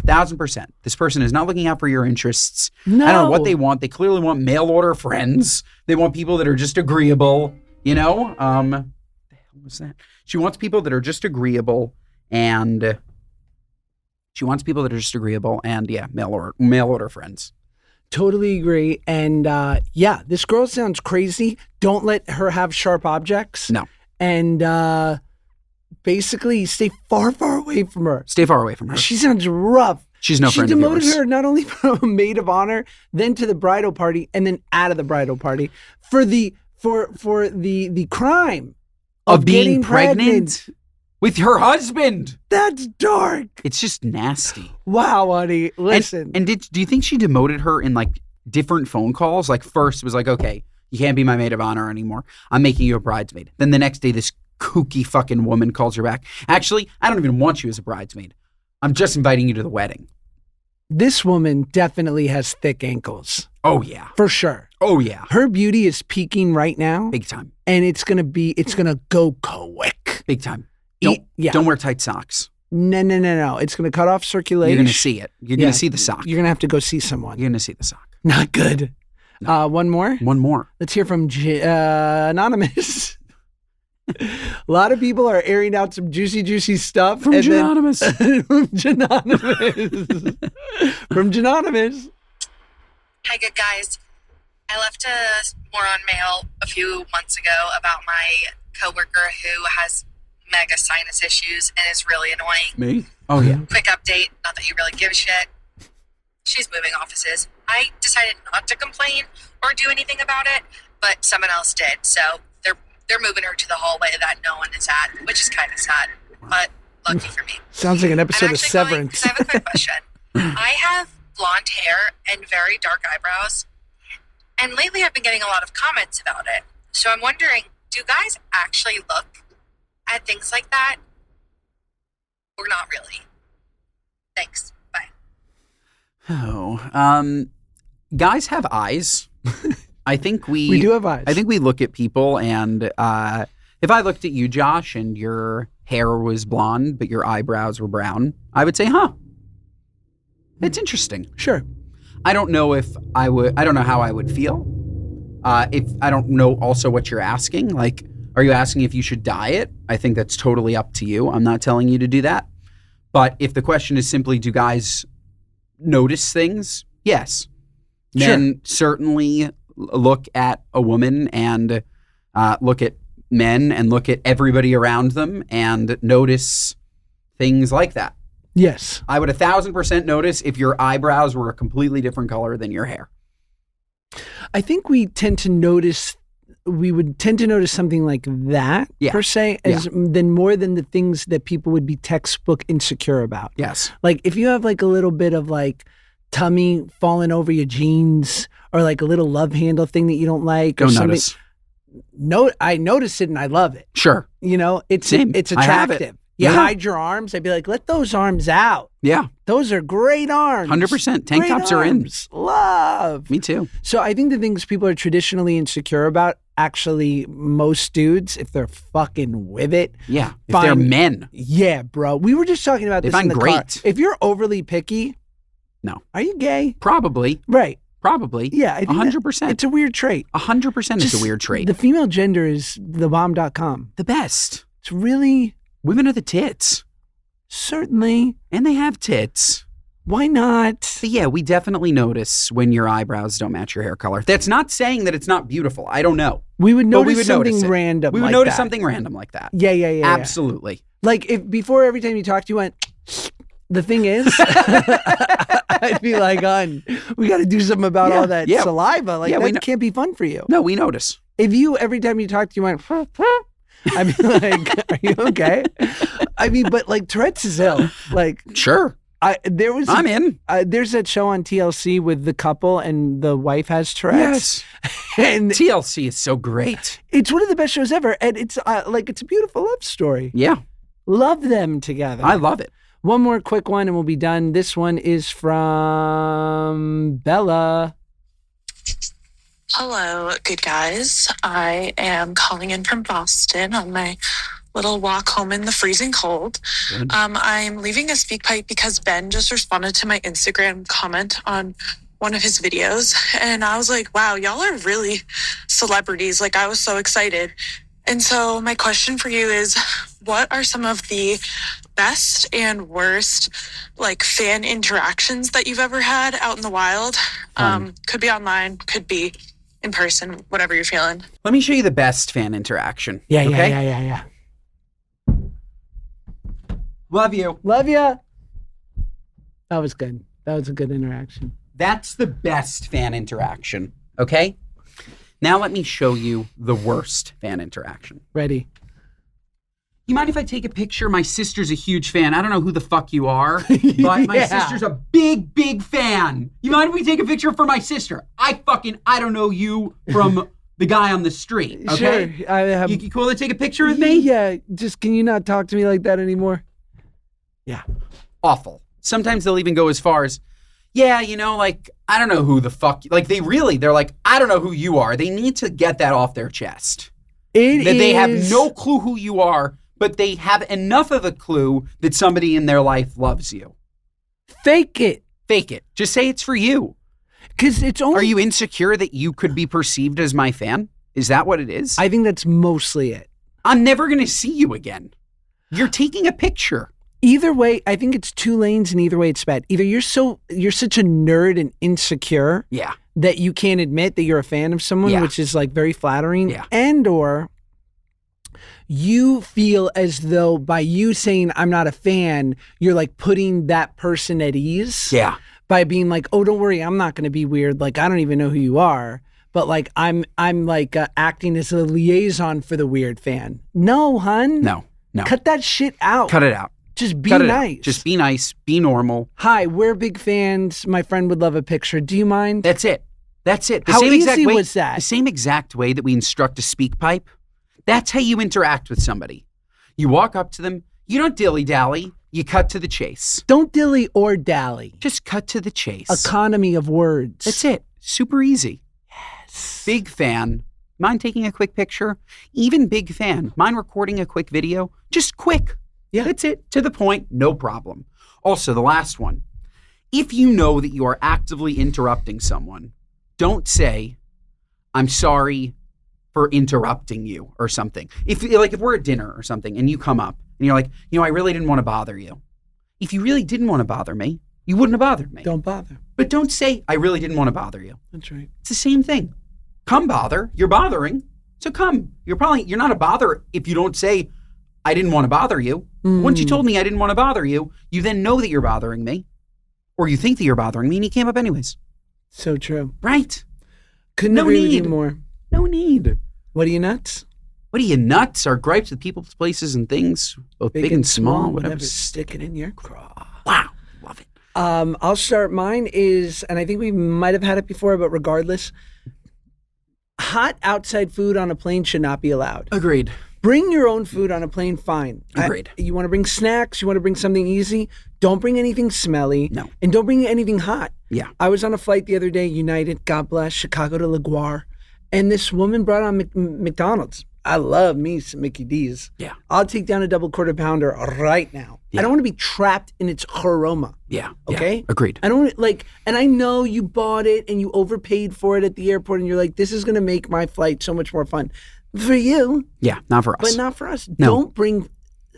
1,000%. This person is not looking out for your interests. No. I don't know what they want. They clearly want mail order friends. They want people that are just agreeable, you know? What the hell was that? She wants people that are just agreeable and yeah, mail order friends. Totally agree. And yeah, this girl sounds crazy. Don't let her have sharp objects. No. And basically stay far, far away from her. Stay far away from her. She sounds rough. She's no friend She of demoted yours. her not only from a maid of honor, then to the bridal party, and then out of the bridal party for the crime Of being getting pregnant with her husband. That's dark. It's just nasty. Wow, honey. Listen. And do you think she demoted her in like different phone calls? Like first it was like, okay, you can't be my maid of honor anymore. I'm making you a bridesmaid. Then the next day, this kooky fucking woman calls her back. Actually, I don't even want you as a bridesmaid. I'm just inviting you to the wedding. This woman definitely has thick ankles. Oh, yeah. For sure. Oh, yeah. Her beauty is peaking right now. Big time. And it's going to go quick. Big time. Yeah. Don't wear tight socks. No. It's going to cut off circulation. You're going to see it. You're going to see the sock. You're going to have to go see someone. You're going to see the sock. Not good. No. One more? One more. Let's hear from Anonymous. A lot of people are airing out some juicy stuff. From Anonymous. From Anonymous. From Anonymous. Hi, good guys. I left a moron mail a few months ago about my coworker who has mega sinus issues and is really annoying. Me? Oh, yeah. Quick update, not that you really give a shit. She's moving offices. I decided not to complain or do anything about it, but someone else did. So they're moving her to the hallway that no one is at, which is kind of sad, but lucky for me. Sounds like an episode I'm of actually Severance. I have a quick question. I have blonde hair and very dark eyebrows, and lately I've been getting a lot of comments about it. So I'm wondering, do guys actually look at things like that? Or not really? Thanks. Bye. Oh, guys have eyes. I think We do have eyes. I think we look at people, and if I looked at you, Josh, and your hair was blonde, but your eyebrows were brown, I would say, huh, it's interesting. Sure. I don't know if I would, I don't know how I would feel. If I don't know also what you're asking, like, are you asking if you should dye it? I think that's totally up to you. I'm not telling you to do that. But if the question is simply, do guys notice things? Yes. Men certainly look at a woman and look at men and look at everybody around them and notice things like that. Yes. I would 1,000% notice if your eyebrows were a completely different color than your hair. I think we would tend to notice something like that per se than more than the things that people would be textbook insecure about. Yes. Like if you have like a little bit of like tummy falling over your jeans or like a little love handle thing that you don't like or Don't something. notice. No, I notice it and I love it. Sure. You know, it's Same. it's I have it. attractive. You hide your arms. I'd be like, let those arms out. Yeah. Those are great arms. 100%. Tank Great tops are in. arms. Love. Me too. So I think the things people are traditionally insecure about, actually, most dudes, if they're fucking with it. Yeah. If they're men. Yeah, bro. We were just talking about They this in find the car. great. If you're overly picky, No. Are you gay? Probably. Right. Probably. Yeah. I think 100%. it's a weird trait. 100% is a weird trait. The female gender is thebomb.com. The best. It's really, Women are the tits. certainly, And they have tits. why not? But yeah, we definitely notice when your eyebrows don't match your hair color. That's not saying that it's not beautiful. I don't know. We would But we notice would something notice it. random. We would like notice that. something random like that. Yeah. Absolutely. Like if before every time you talked, you went, the thing is, I'd be like, "Hon, we got to do something about all that saliva. Like that can't be fun for you." No, we notice. If you every time you talked, you went, I'd be like, "Are you okay?" I mean, but like Tourette's is ill. Like, Sure. I'm in. There's that show on TLC with the couple and the wife has Tourette's. Yes. And TLC is so great. it's one of the best shows ever, and it's it's a beautiful love story. Yeah. Love them together. I love it. One more quick one and we'll be done. This one is from Bella. Hello, good guys. I am calling in from Boston on my little walk home in the freezing cold. I'm leaving a speak pipe because Ben just responded to my Instagram comment on one of his videos. And I was like, wow, y'all are really celebrities. Like, I was so excited. And so my question for you is, what are some of the best and worst fan interactions that you've ever had out in the wild? Could be online, could be in person, whatever you're feeling. Let me show you the best fan interaction. Yeah. Love you. Love ya. That was good. That was a good interaction. That's the best fan interaction. Okay? Now let me show you the worst fan interaction. Ready. You mind if I take a picture? My sister's a huge fan. I don't know who the fuck you are, but my sister's a big, big fan. You mind if we take a picture for my sister? I don't know you from the guy on the street. Okay? Sure. You cool to take a picture with me? Yeah. Just can you not talk to me like that anymore? Yeah. Awful. Sometimes they'll even go as far as, I don't know who the fuck, they're like, I don't know who you are. They need to get that off their chest. They have no clue who you are, but they have enough of a clue that somebody in their life loves you. Fake it. Fake it. Just say it's for you. Because it's only. Are you insecure that you could be perceived as my fan? Is that what it is? I think that's mostly it. I'm never going to see you again. You're taking a picture. Either way, I think it's two lanes, and either way, it's bad. Either you're such a nerd and insecure, that you can't admit that you're a fan of someone, which is very flattering, and or you feel as though by you saying I'm not a fan, you're putting that person at ease, by being like, oh, don't worry, I'm not going to be weird. I don't even know who you are, but I'm acting as a liaison for the weird fan. No, hun. No. Cut that shit out. Cut it out. Just be nice. Just be nice. Be normal. Hi, we're big fans. My friend would love a picture. Do you mind? That's it. How easy was that? The same exact way that we instruct a speak pipe. That's how you interact with somebody. You walk up to them. You don't dilly-dally. You cut to the chase. Don't dilly or dally. Just cut to the chase. Economy of words. That's it. Super easy. Yes. Big fan. Mind taking a quick picture? Even big fan. Mind recording a quick video? Just quick. Yeah. That's it. To the point. No problem. Also, the last one. If you know that you are actively interrupting someone, don't say, I'm sorry for interrupting you or something. If we're at dinner or something and you come up and you're like, I really didn't want to bother you. If you really didn't want to bother me, you wouldn't have bothered me. Don't bother. But don't say, I really didn't want to bother you. That's right. It's the same thing. Come bother. You're bothering. So come. You're not a bother if you don't say, I didn't want to bother you. Once you told me I didn't want to bother you, you then know that you're bothering me. Or you think that you're bothering me and you came up anyways. So true. Right. Couldn't agree with you more. No need. What are you nuts? What are you nuts? Our gripes with people, places, and things, both big and small, whatever. Stick it in your craw. Wow. Love it. I'll start. Mine is, and I think we might have had it before, but regardless, hot outside food on a plane should not be allowed. Agreed. Bring your own food on a plane, fine. Agreed. You want to bring snacks, you want to bring something easy, don't bring anything smelly. No. And don't bring anything hot. Yeah. I was on a flight the other day, United, God bless, Chicago to LaGuardia, and this woman brought on McDonald's. I love me some Mickey D's. Yeah. I'll take down a double quarter pounder right now. Yeah. I don't want to be trapped in its aroma. Yeah. Okay? Yeah. Agreed. I don't like, and I know you bought it and you overpaid for it at the airport and you're like, this is going to make my flight so much more fun. For you, Yeah, not for us. but not for us. No. Don't bring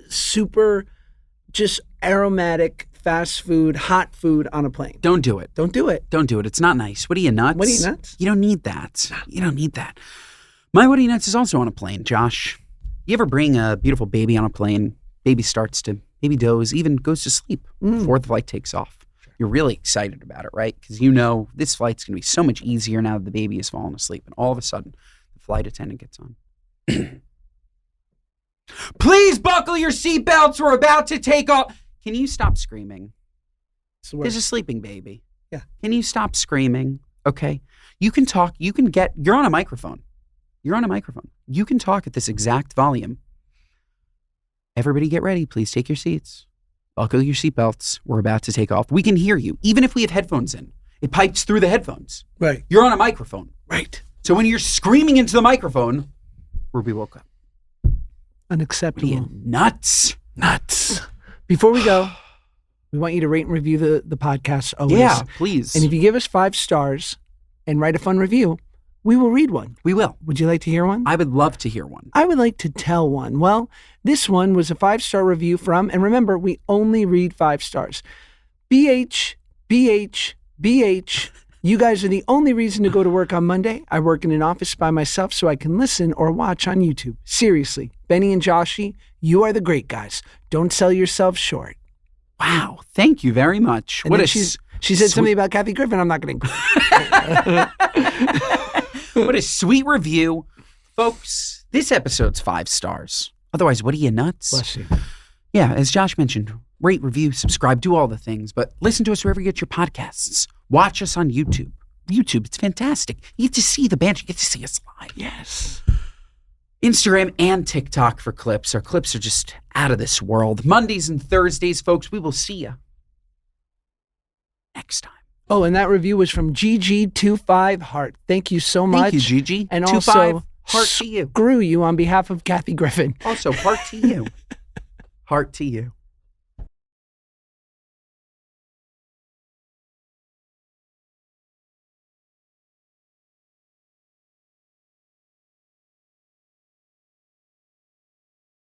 super just aromatic fast food, hot food on a plane. Don't do it. Don't do it. Don't do it. It's not nice. What are you, nuts? What are you, nuts? You don't need that. You don't need that. My what are you, nuts is also on a plane, Josh. You ever bring a beautiful baby on a plane? Baby starts to, baby doze, even goes to sleep before the flight takes off. You're really excited about it, right? Because you know this flight's going to be so much easier now that the baby has fallen asleep. And all of a sudden, the flight attendant gets on. Please buckle your seatbelts. We're about to take off. Can you stop screaming? It's the worst. There's a sleeping baby. Yeah. Can you stop screaming? Okay. You can talk. You can get, you're on a microphone. You're on a microphone. You can talk at this exact volume. Everybody get ready. Please take your seats. Buckle your seatbelts. We're about to take off. We can hear you. Even if we have headphones in, it pipes through the headphones. Right. You're on a microphone. Right. So when you're screaming into the microphone, we woke up. Unacceptable. You nuts. Nuts. Before we go, we want you to rate and review the podcast always. Yeah, please. And if you give us 5 stars and write a fun review, we will read one. We will. Would you like to hear one? I would love to hear one. I would like to tell one. Well, this one was a 5-star review from, and remember, we only read 5 stars. BH. You guys are the only reason to go to work on Monday. I work in an office by myself so I can listen or watch on YouTube. Seriously, Benny and Joshy, you are the great guys. Don't sell yourselves short. Wow. Thank you very much. And then she said something about Kathy Griffin. I'm not going to What a sweet review. Folks, this episode's 5 stars. Otherwise, what are you, nuts? Bless you. Yeah, as Josh mentioned, rate, review, subscribe, do all the things, but listen to us wherever you get your podcasts. Watch us on YouTube. YouTube, it's fantastic. You get to see the band. You get to see us live. Yes. Instagram and TikTok for clips. Our clips are just out of this world. Mondays and Thursdays, folks, we will see you next time. Oh, and that review was from GG25 Heart. Thank you so much. Thank you, Gigi. And 25 also, heart to you. Screw you on behalf of Kathy Griffin. Also, heart to you. Heart to you.